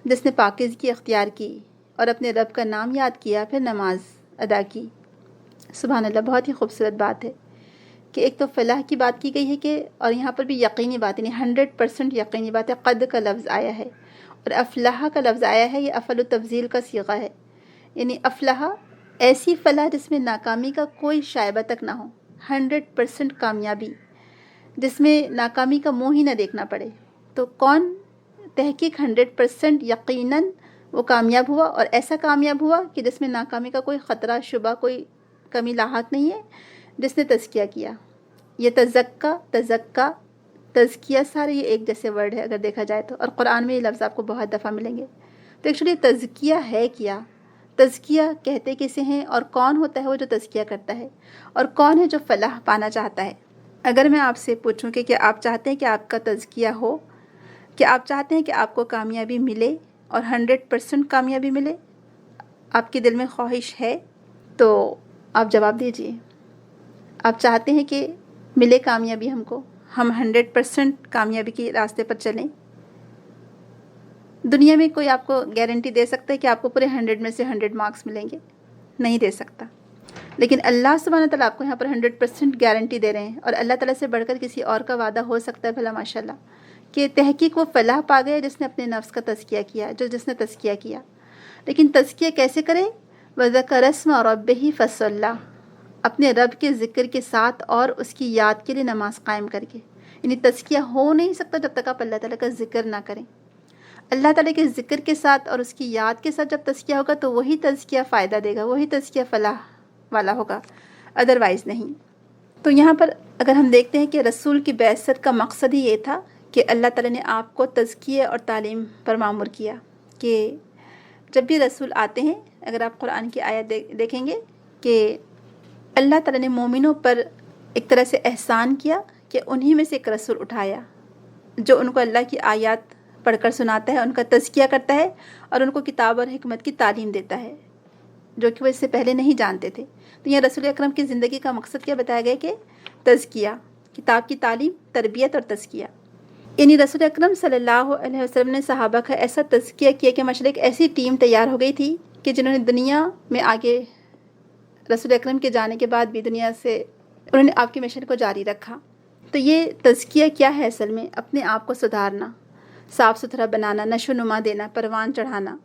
جس نے پاکیزگی اختیار کی اور اپنے رب کا نام یاد کیا، پھر نماز ادا کی۔ سبحان اللہ، بہت ہی خوبصورت بات ہے کہ ایک تو فلاح کی بات کی گئی ہے کہ، اور یہاں پر بھی یقینی بات، یعنی 100% یقینی بات ہے۔ قد کا لفظ آیا ہے اور افلاح کا لفظ آیا ہے، یہ افعل تفضیل کا صیغہ ہے، یعنی افلاح ایسی فلاح جس میں ناکامی کا کوئی شائبہ تک نہ ہو، 100% کامیابی، جس میں ناکامی کا منہ ہی نہ دیکھنا پڑے۔ تو کون؟ تحقیق 100% یقیناً وہ کامیاب ہوا، اور ایسا کامیاب ہوا کہ جس میں ناکامی کا کوئی خطرہ، شبہ، کوئی کمی لاحق نہیں ہے، جس نے تزکیہ کیا۔ یہ تزکا، تزکیہ، سارے یہ ایک جیسے ورڈ ہے اگر دیکھا جائے تو، اور قرآن میں یہ لفظ آپ کو بہت دفعہ ملیں گے۔ تو ایکچولی تزکیہ ہے کیا؟ تزکیہ کہتے کسے ہیں، اور کون ہوتا ہے وہ جو تزکیہ کرتا ہے، اور کون ہے جو فلاح پانا چاہتا ہے؟ اگر میں آپ سے پوچھوں کہ کیا آپ چاہتے ہیں کہ آپ کا تزکیہ ہو، کیا آپ چاہتے ہیں کہ آپ کو کامیابی ملے اور 100% کامیابی ملے، آپ کے دل میں خواہش ہے تو آپ جواب دیجئے۔ آپ چاہتے ہیں کہ ملے کامیابی ہم کو، ہم 100% کامیابی کے راستے پر چلیں؟ دنیا میں کوئی آپ کو گارنٹی دے سکتا ہے کہ آپ کو پورے 100 میں سے 100 مارکس ملیں گے؟ نہیں دے سکتا۔ لیکن اللہ سبحانہ تعالیٰ آپ کو یہاں پر 100% گارنٹی دے رہے ہیں، اور اللہ تعالیٰ سے بڑھ کر کسی اور کا وعدہ ہو سکتا ہے بھلا؟ ماشاءاللہ، کہ تحقیق وہ فلاح پا گیا جس نے اپنے نفس کا تزکیہ کیا، جس نے تزکیہ کیا۔ لیکن تزکیہ کیسے کرے؟ وَذَكَرَ اسْمَ رَبِّهِ فَصَلَّى، اپنے رب کے ذکر کے ساتھ اور اس کی یاد کے لیے نماز قائم کر کے۔ یعنی تزکیہ ہو نہیں سکتا جب تک آپ اللہ تعالیٰ کا ذکر نہ کریں۔ اللہ تعالیٰ کے ذکر کے ساتھ اور اس کی یاد کے ساتھ جب تزکیہ ہوگا تو وہی تزکیہ فائدہ دے گا، وہی تزکیہ فلاح والا ہوگا، ادروائز نہیں۔ تو یہاں پر اگر ہم دیکھتے ہیں کہ رسول کی بعثت کا مقصد ہی یہ تھا کہ اللہ تعالیٰ نے آپ کو تزکیہ اور تعلیم پر مامور کیا کہ جب بھی رسول آتے ہیں، اگر آپ قرآن کی آیت دیکھیں گے کہ اللہ تعالیٰ نے مومنوں پر ایک طرح سے احسان کیا کہ انہی میں سے ایک رسول اٹھایا جو ان کو اللہ کی آیات پڑھ کر سناتا ہے، ان کا تزکیہ کرتا ہے اور ان کو کتاب اور حکمت کی تعلیم دیتا ہے جو کہ وہ اس سے پہلے نہیں جانتے تھے۔ تو یہ رسول اکرم کی زندگی کا مقصد کیا بتایا گیا کہ تزکیہ، کتاب کی تعلیم، تربیت اور تزکیہ۔ یعنی رسول اکرم صلی اللہ علیہ وسلم نے صحابہ کا ایسا تزکیہ کیا کہ ماشاء اللہ ایک ایسی ٹیم تیار ہو گئی تھی کہ جنہوں نے دنیا میں آگے رسول اکرم کے جانے کے بعد بھی دنیا سے انہوں نے آپ کے مشن کو جاری رکھا۔ تو یہ تزکیہ کیا ہے اصل میں؟ اپنے آپ کو سدھارنا، صاف ستھرا بنانا، نشو نما دینا، پروان چڑھانا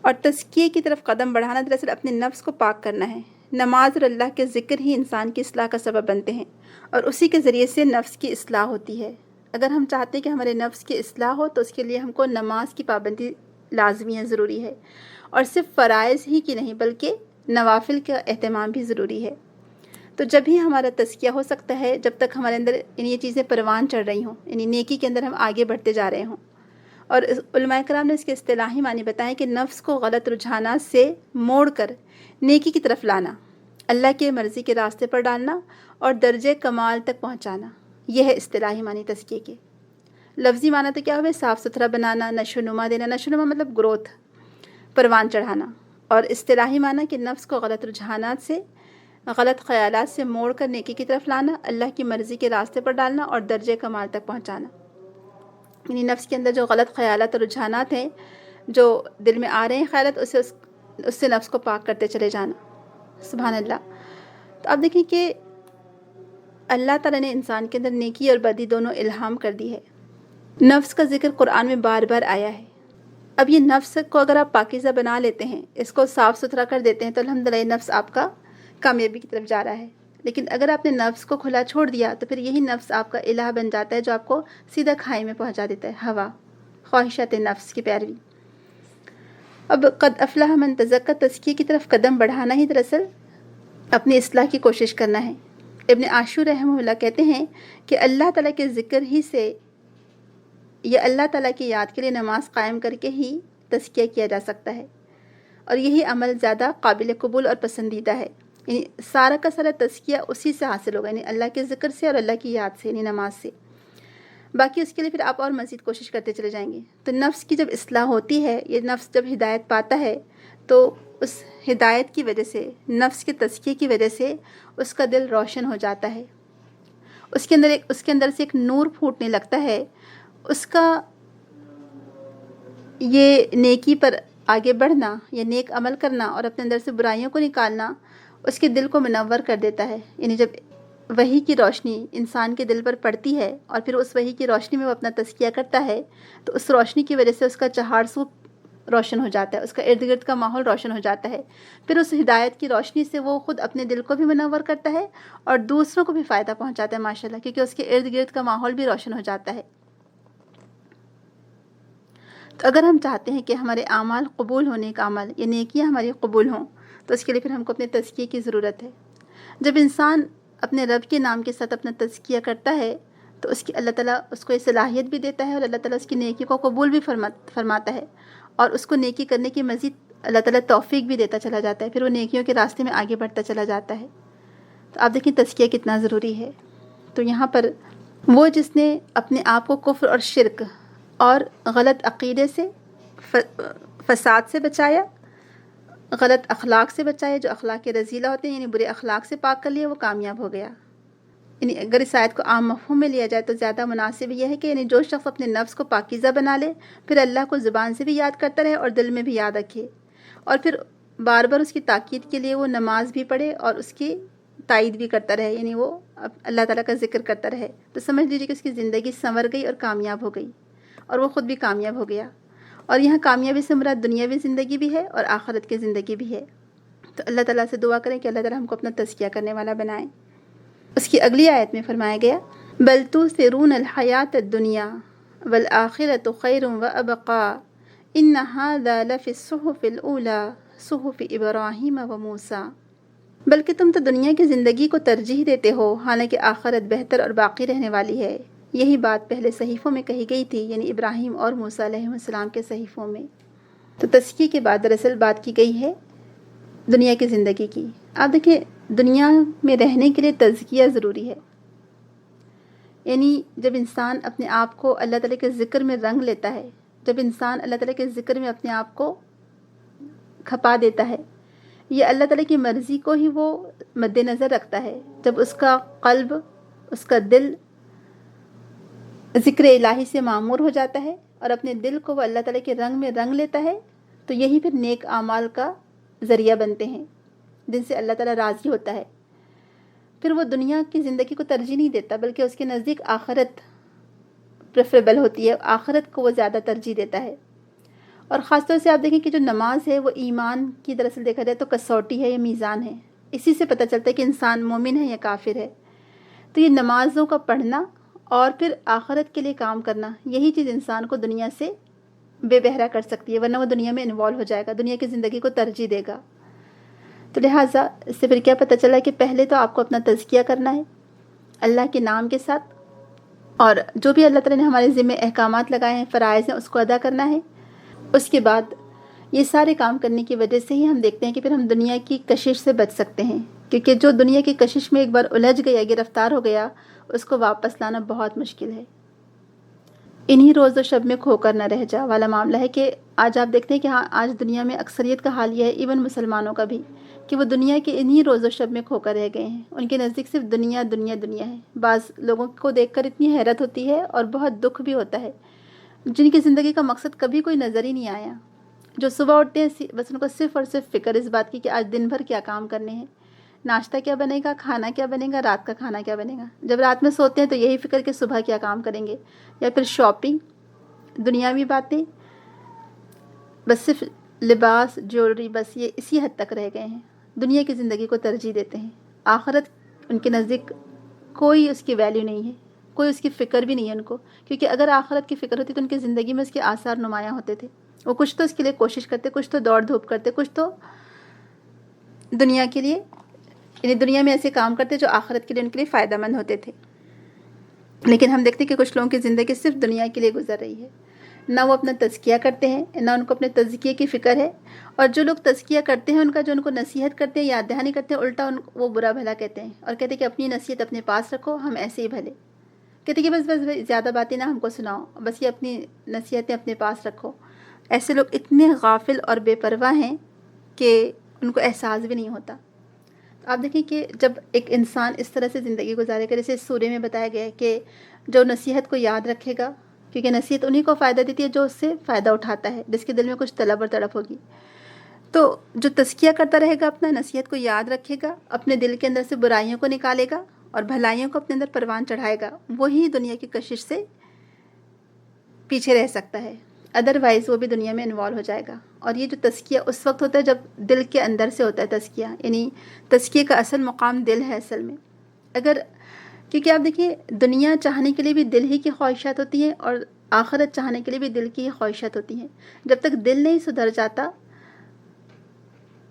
اور تزکیے کی طرف قدم بڑھانا، دراصل اپنے نفس کو پاک کرنا ہے۔ نماز اور اللہ کے ذکر ہی انسان کی اصلاح کا سبب بنتے ہیں اور اسی کے ذریعے سے نفس کی اصلاح ہوتی ہے۔ اگر ہم چاہتے ہیں کہ ہمارے نفس کی اصلاح ہو تو اس کے لیے ہم کو نماز کی پابندی لازمی ہے، ضروری ہے، اور صرف فرائض ہی کی نہیں بلکہ نوافل کا اہتمام بھی ضروری ہے۔ تو جب ہی ہمارا تزکیہ ہو سکتا ہے جب تک ہمارے اندر یہ چیزیں پروان چڑھ رہی ہوں، یعنی نیکی کے اندر ہم آگے بڑھتے جا رہے ہوں۔ اور علماء کرام نے اس کے اصطلاحی معنی بتائیں کہ نفس کو غلط رجحانات سے موڑ کر نیکی کی طرف لانا، اللہ کے مرضی کے راستے پر ڈالنا اور درجے کمال تک پہنچانا، یہ ہے اصطلاحی معنی تزکیے کے۔ لفظی معنی تو کیا ہوئے؟ صاف ستھرا بنانا، نشو نما دینا، نشو نما مطلب گروتھ، پروان چڑھانا، اور اصطلاحی معنی کہ نفس کو غلط رجحانات سے، غلط خیالات سے موڑ کر نیکی کی طرف لانا، اللہ کی مرضی کے راستے پر ڈالنا اور درجے کمال تک پہنچانا۔ یعنی نفس کے اندر جو غلط خیالات اور رجحانات ہیں، جو دل میں آ رہے ہیں خیالات، اس سے نفس کو پاک کرتے چلے جانا۔ سبحان اللہ۔ تو اب دیکھیں کہ اللہ تعالیٰ نے انسان کے اندر نیکی اور بدی دونوں الہام کر دی ہے۔ نفس کا ذکر قرآن میں بار بار آیا ہے۔ اب یہ نفس کو اگر آپ پاکیزہ بنا لیتے ہیں، اس کو صاف ستھرا کر دیتے ہیں تو الحمدللہ نفس آپ کا کامیابی کی طرف جا رہا ہے۔ لیکن اگر آپ نے نفس کو کھلا چھوڑ دیا تو پھر یہی نفس آپ کا الہ بن جاتا ہے جو آپ کو سیدھا کھائی میں پہنچا دیتا ہے، ہوا، خواہشات نفس کی پیروی۔ اب قد افلح من تزکیٰ، تزکیے کی طرف قدم بڑھانا ہی دراصل اپنی اصلاح کی کوشش کرنا ہے۔ ابن عاشور رحمہ اللہ کہتے ہیں کہ اللہ تعالیٰ کے ذکر ہی سے یا اللہ تعالیٰ کی یاد کے لیے نماز قائم کر کے ہی تزکیہ کیا جا سکتا ہے، اور یہی عمل زیادہ قابل قبول اور پسندیدہ ہے۔ یعنی سارا کا سارا تزکیہ اسی سے حاصل ہوگا، یعنی اللہ کے ذکر سے اور اللہ کی یاد سے، یعنی نماز سے۔ باقی اس کے لیے پھر آپ اور مزید کوشش کرتے چلے جائیں گے۔ تو نفس کی جب اصلاح ہوتی ہے، یہ نفس جب ہدایت پاتا ہے تو اس ہدایت کی وجہ سے، نفس کے تزکیے کی وجہ سے اس کا دل روشن ہو جاتا ہے، اس کے اندر سے ایک نور پھوٹنے لگتا ہے، اس کا یہ نیکی پر آگے بڑھنا یا نیک عمل کرنا اور اپنے اندر سے برائیوں کو نکالنا اس کے دل کو منور کر دیتا ہے۔ یعنی جب وحی کی روشنی انسان کے دل پر پڑتی ہے اور پھر اس وحی کی روشنی میں وہ اپنا تزکیہ کرتا ہے تو اس روشنی کی وجہ سے اس کا چہار سو روشن ہو جاتا ہے، اس کا ارد گرد کا ماحول روشن ہو جاتا ہے۔ پھر اس ہدایت کی روشنی سے وہ خود اپنے دل کو بھی منور کرتا ہے اور دوسروں کو بھی فائدہ پہنچاتا ہے ماشاءاللہ، کیونکہ اس کے ارد گرد کا ماحول بھی روشن ہو جاتا ہے۔ تو اگر ہم چاہتے ہیں کہ ہمارے اعمال قبول ہونے کا عمل یا نیکیاں ہماری قبول ہوں تو اس کے لیے پھر ہم کو اپنے تزکیے کی ضرورت ہے۔ جب انسان اپنے رب کے نام کے ساتھ اپنا تزکیہ کرتا ہے تو اس کی اللہ تعالیٰ اس کو یہ صلاحیت بھی دیتا ہے اور اللہ تعالیٰ اس کی نیکی کو قبول بھی فرماتا ہے اور اس کو نیکی کرنے کی مزید اللہ تعالیٰ توفیق بھی دیتا چلا جاتا ہے، پھر وہ نیکیوں کے راستے میں آگے بڑھتا چلا جاتا ہے۔ تو آپ دیکھیں تزکیہ کتنا ضروری ہے۔ تو یہاں پر وہ جس نے اپنے آپ کو کفر اور شرک اور غلط عقیدے سے، فساد سے بچایا، غلط اخلاق سے بچایا، جو اخلاق کے رذیلہ ہوتے ہیں، یعنی برے اخلاق سے پاک کر لیا، وہ کامیاب ہو گیا۔ یعنی اگر اس آیت کو عام مفہوم میں لیا جائے تو زیادہ مناسب یہ ہے کہ یعنی جو شخص اپنے نفس کو پاکیزہ بنا لے، پھر اللہ کو زبان سے بھی یاد کرتا رہے اور دل میں بھی یاد رکھے، اور پھر بار بار اس کی تاکید کے لیے وہ نماز بھی پڑھے اور اس کی تائید بھی کرتا رہے، یعنی وہ اللہ تعالیٰ کا ذکر کرتا رہے، تو سمجھ لیجیے کہ اس کی زندگی سنور گئی اور کامیاب ہو گئی، اور وہ خود بھی کامیاب ہو گیا۔ اور یہاں کامیابی سے مراد دنیاوی زندگی بھی ہے اور آخرت کی زندگی بھی ہے۔ تو اللہ تعالیٰ سے دعا کریں کہ اللہ تعالیٰ ہم کو اپنا تزکیہ کرنے والا بنائیں۔ اس کی اگلی آیت میں فرمایا گیا بل تؤثرون الحیات الدنیا والآخرۃ خیر وابقیٰ ان ھذا لفی الصحف الاولی صحف ابراہیم وموسیٰ۔ بلکہ تم تو دنیا کی زندگی کو ترجیح دیتے ہو، حالانکہ آخرت بہتر اور باقی رہنے والی ہے۔ یہی بات پہلے صحیفوں میں کہی گئی تھی، یعنی ابراہیم اور موسیٰ علیہ السلام کے صحیفوں میں۔ تو تزکیے کے بعد دراصل بات کی گئی ہے دنیا کی زندگی کی۔ آپ دیکھیں، دنیا میں رہنے کے لیے تزکیہ ضروری ہے، یعنی جب انسان اپنے آپ کو اللہ تعالیٰ کے ذکر میں رنگ لیتا ہے، جب انسان اللہ تعالیٰ کے ذکر میں اپنے آپ کو کھپا دیتا ہے، یہ اللہ تعالیٰ کی مرضی کو ہی وہ مد نظر رکھتا ہے، جب اس کا قلب، اس کا دل ذکر الہی سے معمور ہو جاتا ہے اور اپنے دل کو وہ اللہ تعالیٰ کے رنگ میں رنگ لیتا ہے، تو یہی پھر نیک اعمال کا ذریعہ بنتے ہیں جن سے اللہ تعالیٰ راضی ہوتا ہے۔ پھر وہ دنیا کی زندگی کو ترجیح نہیں دیتا، بلکہ اس کے نزدیک آخرت پریفریبل ہوتی ہے، آخرت کو وہ زیادہ ترجیح دیتا ہے۔ اور خاص طور سے آپ دیکھیں کہ جو نماز ہے وہ ایمان کی دراصل دیکھا جائے تو کسوٹی ہے یا میزان ہے، اسی سے پتہ چلتا ہے کہ انسان مومن ہے یا کافر ہے۔ تو یہ نمازوں کا پڑھنا اور پھر آخرت کے لیے کام کرنا، یہی چیز انسان کو دنیا سے بے بہرا کر سکتی ہے، ورنہ وہ دنیا میں انوالو ہو جائے گا، دنیا کی زندگی کو ترجیح دے گا۔ تو لہٰذا اس سے پھر کیا پتہ چلا کہ پہلے تو آپ کو اپنا تزکیہ کرنا ہے اللہ کے نام کے ساتھ، اور جو بھی اللہ تعالیٰ نے ہمارے ذمہ احکامات لگائے ہیں، فرائض ہیں، اس کو ادا کرنا ہے۔ اس کے بعد یہ سارے کام کرنے کی وجہ سے ہی ہم دیکھتے ہیں کہ پھر ہم دنیا کی کشش سے بچ سکتے ہیں، کیونکہ جو دنیا کی کشش میں ایک بار الجھ گیا، گرفتار ہو گیا، اس کو واپس لانا بہت مشکل ہے۔ انہی روز و شب میں کھو کر نہ رہ جا والا معاملہ ہے کہ آج آپ دیکھتے ہیں کہ ہاں، آج دنیا میں اکثریت کا حال یہ ہے، ایون مسلمانوں کا بھی، کہ وہ دنیا کے انہی روز و شب میں کھو کر رہ گئے ہیں۔ ان کے نزدیک صرف دنیا دنیا دنیا ہے۔ بعض لوگوں کو دیکھ کر اتنی حیرت ہوتی ہے اور بہت دکھ بھی ہوتا ہے، جن کی زندگی کا مقصد کبھی کوئی نظر ہی نہیں آیا، جو صبح اٹھتے ہیں بس ان کو صرف اور صرف فکر اس بات کی کہ آج دن بھر کیا کام کرنے ہیں، ناشتہ کیا بنے گا، کھانا کیا بنے گا، رات کا کھانا کیا بنے گا۔ جب رات میں سوتے ہیں تو یہی فکر کہ صبح کیا کام کریں گے، یا پھر شاپنگ، دنیاوی باتیں، بس صرف لباس، جیولری، بس یہ اسی حد تک رہ گئے ہیں۔ دنیا کی زندگی کو ترجیح دیتے ہیں، آخرت ان کے نزدیک کوئی اس کی ویلیو نہیں ہے، کوئی اس کی فکر بھی نہیں ہے ان کو، کیونکہ اگر آخرت کی فکر ہوتی تو ان کی زندگی میں اس کے آثار نمایاں ہوتے تھے۔ وہ کچھ تو اس کے لیے کوشش کرتے، کچھ تو دوڑ دھوپ کرتے، کچھ تو دنیا کے لیے، یعنی دنیا میں ایسے کام کرتے جو آخرت کے لیے ان کے لیے فائدہ مند ہوتے تھے۔ لیکن ہم دیکھتے ہیں کہ کچھ لوگوں کی زندگی صرف دنیا کے لیے گزر رہی ہے، نہ وہ اپنا تزکیہ کرتے ہیں، نہ ان کو اپنے تزکیے کی فکر ہے، اور جو لوگ تزکیہ کرتے ہیں ان کا جو ان کو نصیحت کرتے ہیں، یاد دہانی کرتے ہیں، الٹا وہ برا بھلا کہتے ہیں اور کہتے ہیں کہ اپنی نصیحت اپنے پاس رکھو، ہم ایسے ہی بھلے، کہتے ہیں کہ بس زیادہ باتیں نہ ہم کو سناؤ، بس یہ اپنی نصیحتیں اپنے پاس رکھو۔ ایسے لوگ اتنے غافل اور بے پرواہ ہیں کہ ان کو احساس بھی نہیں ہوتا۔ آپ دیکھیں کہ جب ایک انسان اس طرح سے زندگی گزارے گا، جیسے سورے میں بتایا گیا ہے کہ جو نصیحت کو یاد رکھے گا، کیونکہ نصیحت انہی کو فائدہ دیتی ہے جو اس سے فائدہ اٹھاتا ہے، جس کے دل میں کچھ طلب اور تڑپ ہوگی، تو جو تزکیہ کرتا رہے گا، اپنا نصیحت کو یاد رکھے گا، اپنے دل کے اندر سے برائیوں کو نکالے گا اور بھلائیوں کو اپنے اندر پروان چڑھائے گا، وہی دنیا کی کشش سے پیچھے رہ سکتا ہے، ادروائز وہ بھی دنیا میں انوالو ہو جائے گا۔ اور یہ جو تزکیہ اس وقت ہوتا ہے جب دل کے اندر سے ہوتا ہے تزکیہ، یعنی تزکیے کا اصل مقام دل ہے اصل میں۔ کیونکہ آپ دیکھیے، دنیا چاہنے کے لیے بھی دل ہی کی خواہشات ہوتی ہیں اور آخرت چاہنے کے لیے بھی دل کی ہی خواہشات ہوتی ہیں۔ جب تک دل نہیں سدھر جاتا،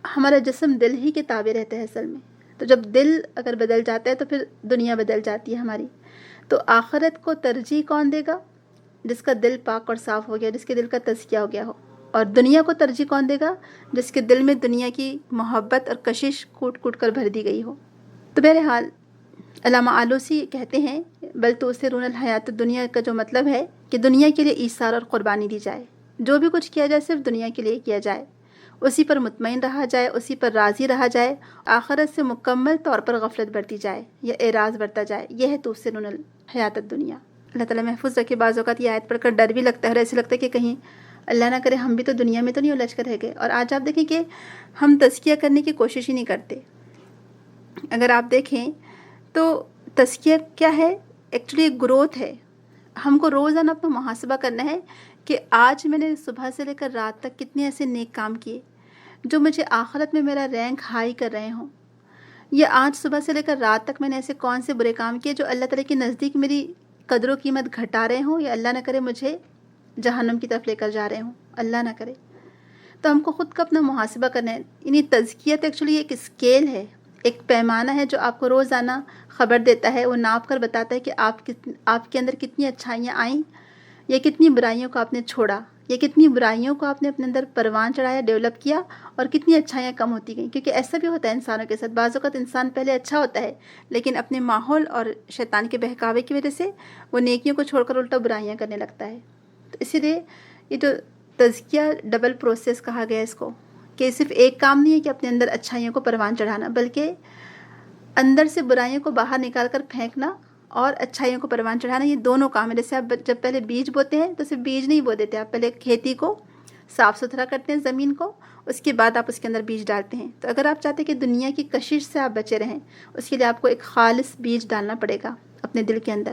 ہمارا جسم دل ہی کے تابع رہتا ہے اصل میں، تو جب دل اگر بدل جاتا ہے تو پھر دنیا بدل جاتی ہے ہماری۔ تو آخرت کو ترجیح کون دے گا؟ جس کا دل پاک اور صاف ہو گیا، جس کے دل کا تزکیہ ہو گیا ہو۔ اور دنیا کو ترجیح کون دے گا؟ جس کے دل میں دنیا کی محبت اور کشش کوٹ کوٹ کر بھر دی گئی ہو۔ تو بہرحال علامہ آلوسی کہتے ہیں، بل تؤثرون الحیات الدنیا کا جو مطلب ہے کہ دنیا کے لیے ایثار اور قربانی دی جائے، جو بھی کچھ کیا جائے صرف دنیا کے لیے کیا جائے، اسی پر مطمئن رہا جائے، اسی پر راضی رہا جائے، آخرت سے مکمل طور پر غفلت برتی جائے یا اعراض برتا جائے، یہ ہے تؤثرون الحیات الدنیا۔ اللہ تعالیٰ محفوظ رکھے۔ بعض اوقات یہ آیت پڑھ کر ڈر بھی لگتا ہے اور ایسے لگتا ہے کہ کہیں اللہ نہ کرے ہم بھی تو دنیا میں تو نہیں الجھ کر رہ گئے۔ اور آج آپ دیکھیں کہ ہم تزکیہ کرنے کی کوشش ہی نہیں کرتے۔ اگر آپ دیکھیں تو تزکیہ کیا ہے؟ ایکچولی ایک گروتھ ہے۔ ہم کو روزانہ اپنا محاسبہ کرنا ہے کہ آج میں نے صبح سے لے کر رات تک کتنے ایسے نیک کام کیے جو مجھے آخرت میں میرا رینک ہائی کر رہے ہوں، یا آج صبح سے لے کر رات تک میں نے ایسے کون سے برے کام کیے جو اللہ تعالیٰ کے نزدیک میری قدر و قیمت گھٹا رہے ہوں، یا اللہ نہ کرے مجھے جہنم کی طرف لے کر جا رہے ہوں، اللہ نہ کرے۔ تو ہم کو خود کا اپنا محاسبہ کرنا ہے۔ یعنی تزکیہ ایکچولی ایک اسکیل ہے، ایک پیمانہ ہے جو آپ کو روزانہ خبر دیتا ہے، وہ ناپ کر بتاتا ہے کہ آپ کے اندر کتنی اچھائیاں آئیں یا کتنی برائیوں کو آپ نے چھوڑا، یا کتنی برائیوں کو آپ نے اپنے اندر پروان چڑھایا، ڈیولپ کیا، اور کتنی اچھائیاں کم ہوتی گئیں. کیونکہ ایسا بھی ہوتا ہے انسانوں کے ساتھ، بعض اوقات انسان پہلے اچھا ہوتا ہے لیکن اپنے ماحول اور شیطان کے بہکاوے کی وجہ سے وہ نیکیوں کو چھوڑ کر الٹا برائیاں کرنے لگتا ہے. تو اسی لیے یہ جو تزکیہ ڈبل پروسیس کہا گیا اس کو، کہ صرف ایک کام نہیں ہے کہ اپنے اندر اچھائیوں کو پروان چڑھانا، بلکہ اندر سے برائیوں کو باہر نکال کر پھینکنا اور اچھائیوں کو پروان چڑھانا. یہ دونوں کام ہیں. جیسے آپ جب پہلے بیج بوتے ہیں تو صرف بیج نہیں بو دیتے، آپ پہلے کھیتی کو صاف ستھرا کرتے ہیں، زمین کو، اس کے بعد آپ اس کے اندر بیج ڈالتے ہیں. تو اگر آپ چاہتے ہیں کہ دنیا کی کشش سے آپ بچے رہیں، اس کے لیے آپ کو ایک خالص بیج ڈالنا پڑے گا اپنے دل کے اندر،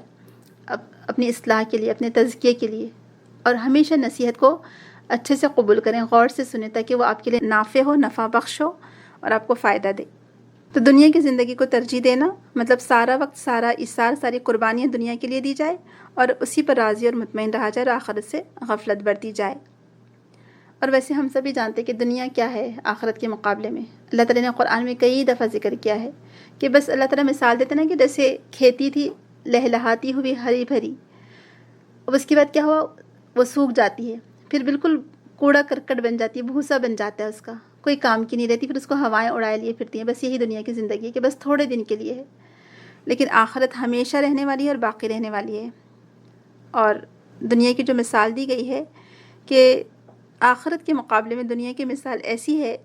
اپنی اصلاح کے لیے، اپنے تزکیے کے لیے. اور ہمیشہ نصیحت کو اچھے سے قبول کریں، غور سے سنیں، تاکہ وہ آپ کے لیے نافع ہو، نفع بخش ہو اور آپ کو فائدہ دے. تو دنیا کی زندگی کو ترجیح دینا مطلب سارا وقت، سارا ایثار، ساری قربانیاں دنیا کے لیے دی جائے اور اسی پر راضی اور مطمئن رہا جائے اور آخرت سے غفلت برتی جائے. اور ویسے ہم سبھی جانتے کہ دنیا کیا ہے آخرت کے مقابلے میں. اللہ تعالیٰ نے قرآن میں کئی دفعہ ذکر کیا ہے کہ بس اللہ تعالیٰ مثال دیتے نا کہ جیسے کھیتی تھی لہلہاتی ہوئی ہری بھری، اب اس کے بعد کیا ہوا، وہ سوکھ جاتی ہے، پھر بالکل کوڑا کرکٹ بن جاتی ہے، بھوسا بن جاتا ہے، اس کا کوئی کام کی نہیں رہتی، پھر اس کو ہوائیں اڑائے لیے پھرتی ہیں. بس یہی دنیا کی زندگی ہے کہ بس تھوڑے دن کے لیے ہے، لیکن آخرت ہمیشہ رہنے والی ہے اور باقی رہنے والی ہے. اور دنیا کی جو مثال دی گئی ہے کہ آخرت کے مقابلے میں دنیا کی مثال ایسی ہے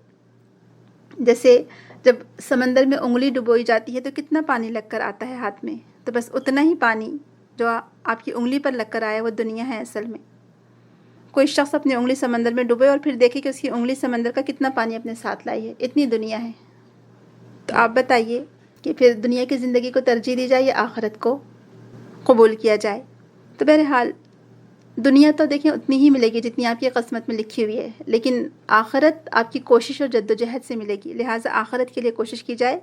جیسے جب سمندر میں انگلی ڈبوئی جاتی ہے تو کتنا پانی لگ کر آتا ہے ہاتھ میں، تو بس اتنا ہی پانی جو آپ کی انگلی پر لگ کر آیا وہ دنیا ہے اصل میں. کوئی شخص اپنی انگلی سمندر میں ڈوبے اور پھر دیکھے کہ اس کی انگلی سمندر کا کتنا پانی اپنے ساتھ لائی ہے، اتنی دنیا ہے. تو آپ بتائیے کہ پھر دنیا کی زندگی کو ترجیح دی جائے یا آخرت کو قبول کیا جائے. تو بہرحال دنیا تو دیکھیں اتنی ہی ملے گی جتنی آپ کی قسمت میں لکھی ہوئی ہے، لیکن آخرت آپ کی کوشش اور جد و جہد سے ملے گی. لہٰذا آخرت کے لیے کوشش کی جائے،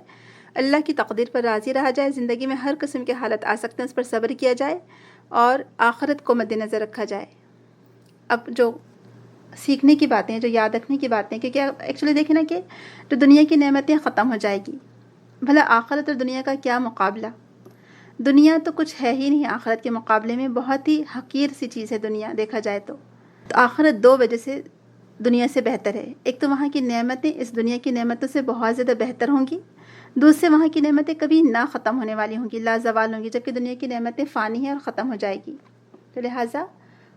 اللہ کی تقدیر پر راضی رہا جائے. زندگی میں ہر قسم کے حالت آ سکتے ہیں، اس پر صبر کیا جائے اور آخرت کو مد نظر رکھا جائے. اب جو سیکھنے کی باتیں ہیں، جو یاد رکھنے کی باتیں، کیونکہ ایکچولی دیکھیں نا کہ جو دنیا کی نعمتیں ختم ہو جائے گی، بھلا آخرت اور دنیا کا کیا مقابلہ. دنیا تو کچھ ہے ہی نہیں آخرت کے مقابلے میں، بہت ہی حقیر سی چیز ہے دنیا دیکھا جائے تو. تو آخرت دو وجہ سے دنیا سے بہتر ہے. ایک تو وہاں کی نعمتیں اس دنیا کی نعمتوں سے بہت زیادہ بہتر ہوں گی، دوسرے وہاں کی نعمتیں کبھی نہ ختم ہونے والی ہوں گی، لازوال ہوں گی، جبکہ دنیا کی نعمتیں فانی ہیں اور ختم ہو جائے گی. تو لہٰذا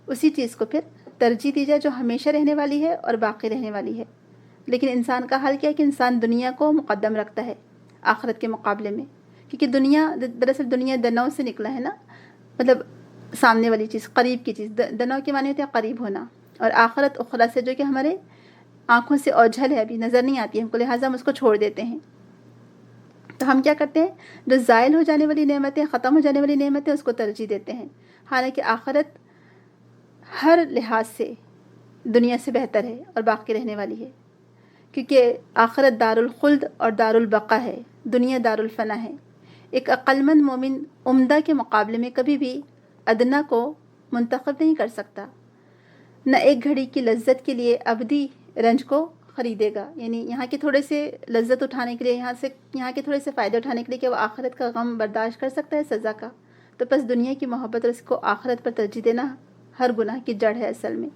اسی چیز کو پھر ترجیح دی جائے جو ہمیشہ رہنے والی ہے اور باقی رہنے والی ہے. لیکن انسان کا حال کیا ہے کہ انسان دنیا کو مقدم رکھتا ہے آخرت کے مقابلے میں، کیونکہ دنیا دراصل دنیا دنوں سے نکلا ہے نا، مطلب سامنے والی چیز، قریب کی چیز. دنوں کے معنی ہوتے ہیں قریب ہونا، اور آخرت اخری سے جو کہ ہمارے آنکھوں سے اوجھل ہے، ابھی نظر نہیں آتی ہم کو، لہٰذا ہم اس کو چھوڑ دیتے ہیں. تو ہم کیا کرتے ہیں، جو زائل ہو جانے والی نعمتیں، ختم ہو جانے والی نعمتیں، اس کو ترجیح دیتے ہیں. حالانکہ آخرت ہر لحاظ سے دنیا سے بہتر ہے اور باقی رہنے والی ہے، کیونکہ آخرت دار الخلد اور دار البقا ہے، دنیا دار الفنا ہے. ایک عقل مند مومن عمدہ کے مقابلے میں کبھی بھی ادنا کو منتخب نہیں کر سکتا، نہ ایک گھڑی کی لذت کے لیے ابدی رنج کو خریدے گا. یعنی یہاں کے تھوڑے سے لذت اٹھانے کے لیے، یہاں کے تھوڑے سے فائدے اٹھانے کے لیے کہ وہ آخرت کا غم برداشت کر سکتا ہے، سزا کا. تو بس دنیا کی محبت اور اس کو آخرت پر ترجیح دینا ہر گناہ کی جڑ ہے اصل میں.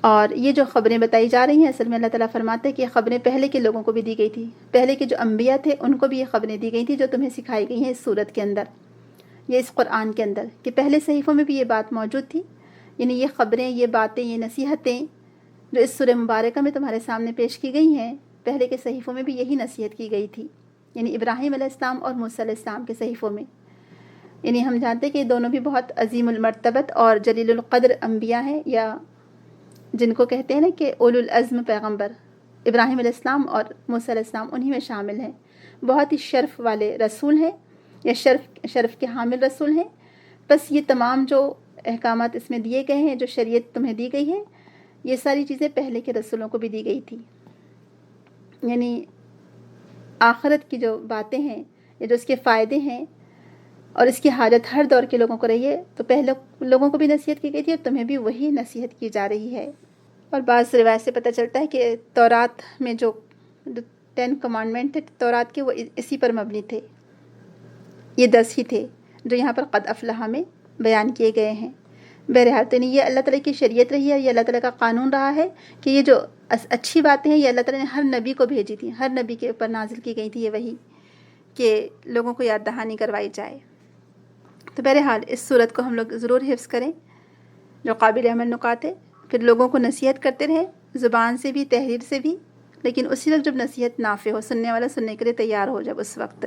اور یہ جو خبریں بتائی جا رہی ہیں، اصل میں اللہ تعالیٰ فرماتے ہیں کہ یہ خبریں پہلے کے لوگوں کو بھی دی گئی تھی، پہلے کے جو انبیاء تھے ان کو بھی یہ خبریں دی گئی تھیں جو تمہیں سکھائی گئی ہیں اس صورت کے اندر، یہ اس قرآن کے اندر، کہ پہلے صحیفوں میں بھی یہ بات موجود تھی. یعنی یہ خبریں، یہ باتیں، یہ نصیحتیں جو اس سورہ مبارکہ میں تمہارے سامنے پیش کی گئی ہیں، پہلے کے صحیفوں میں بھی یہی نصیحت کی گئی تھی. یعنی ابراہیم علیہ السلام اور موسیٰ علیہ السلام کے صحیفوں میں. یعنی ہم جانتے ہیں کہ یہ دونوں بھی بہت عظیم المرتبت اور جلیل القدر انبیاء ہیں، یا جن کو کہتے ہیں نا کہ اولو العزم پیغمبر. ابراہیم علیہ السلام اور موسیٰ علیہ السلام انہی میں شامل ہیں. بہت ہی شرف والے رسول ہیں، یا شرف کے حامل رسول ہیں. بس یہ تمام جو احکامات اس میں دیے گئے ہیں، جو شریعت تمہیں دی گئی ہے، یہ ساری چیزیں پہلے کے رسولوں کو بھی دی گئی تھی. یعنی آخرت کی جو باتیں ہیں، یا جو اس کے فائدے ہیں اور اس کی حاجت ہر دور کے لوگوں کو رہی ہے، تو پہلے لوگوں کو بھی نصیحت کی گئی تھی اور تمہیں بھی وہی نصیحت کی جا رہی ہے. اور بعض روایت سے پتہ چلتا ہے کہ تورات میں جو 10 کمانڈمنٹ تھے تورات کے، وہ اسی پر مبنی تھے. یہ 10 ہی تھے جو یہاں پر قد افلح میں بیان کیے گئے ہیں. بہرحال تو یہ اللہ تعالیٰ کی شریعت رہی ہے، یہ اللہ تعالیٰ کا قانون رہا ہے کہ یہ جو اچھی باتیں ہیں یہ اللہ تعالیٰ نے ہر نبی کو بھیجی تھیں، ہر نبی کے اوپر نازل کی گئی تھی یہ وحی، کہ لوگوں کو یاد دہانی کروائی جائے. تو بہرحال اس صورت کو ہم لوگ ضرور حفظ کریں جو قابل عمل نکات ہے. پھر لوگوں کو نصیحت کرتے رہیں، زبان سے بھی تحریر سے بھی، لیکن اسی وقت جب نصیحت نافع ہو، سننے والا سننے کے لیے تیار ہو، جب اس وقت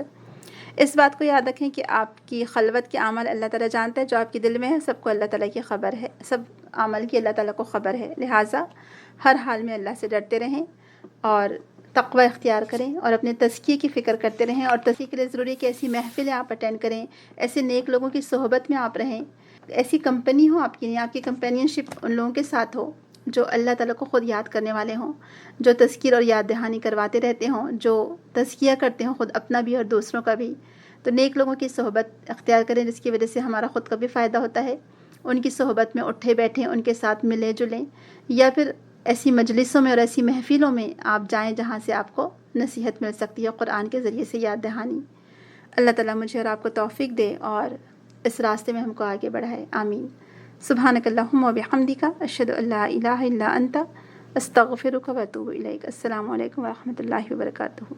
اس بات کو یاد رکھیں کہ آپ کی خلوت کے عمل اللہ تعالیٰ جانتا ہے، جو آپ کے دل میں ہے سب کو اللہ تعالیٰ کی خبر ہے، سب عمل کی اللہ تعالیٰ کو خبر ہے. لہٰذا ہر حال میں اللہ سے ڈرتے رہیں اور تقوی اختیار کریں اور اپنے تزکیے کی فکر کرتے رہیں. اور تزکیے کے لیے ضروری ہے کہ ایسی محفلیں آپ اٹینڈ کریں، ایسے نیک لوگوں کی صحبت میں آپ رہیں، ایسی کمپنی ہو آپ کی، آپ کی کمپینین شپ ان لوگوں کے ساتھ ہو جو اللہ تعالیٰ کو خود یاد کرنے والے ہوں، جو تذکیر اور یاد دہانی کرواتے رہتے ہوں، جو تزکیہ کرتے ہوں خود اپنا بھی اور دوسروں کا بھی. تو نیک لوگوں کی صحبت اختیار کریں جس کی وجہ سے ہمارا خود کا بھی فائدہ ہوتا ہے. ان کی صحبت میں اٹھے بیٹھیں، ان کے ساتھ ملیں جلیں، یا پھر ایسی مجلسوں میں اور ایسی محفلوں میں آپ جائیں جہاں سے آپ کو نصیحت مل سکتی ہے قرآن کے ذریعے سے یاد دہانی. اللہ تعالیٰ مجھے اور آپ کو توفیق دے اور اس راستے میں ہم کو آگے بڑھائے. آمین. سبحانک اللہم و بحمدک، اشہد ان لا الہ الا انت، استغفرک و اتوب الیک. السلام علیکم و رحمۃ اللہ وبرکاتہ.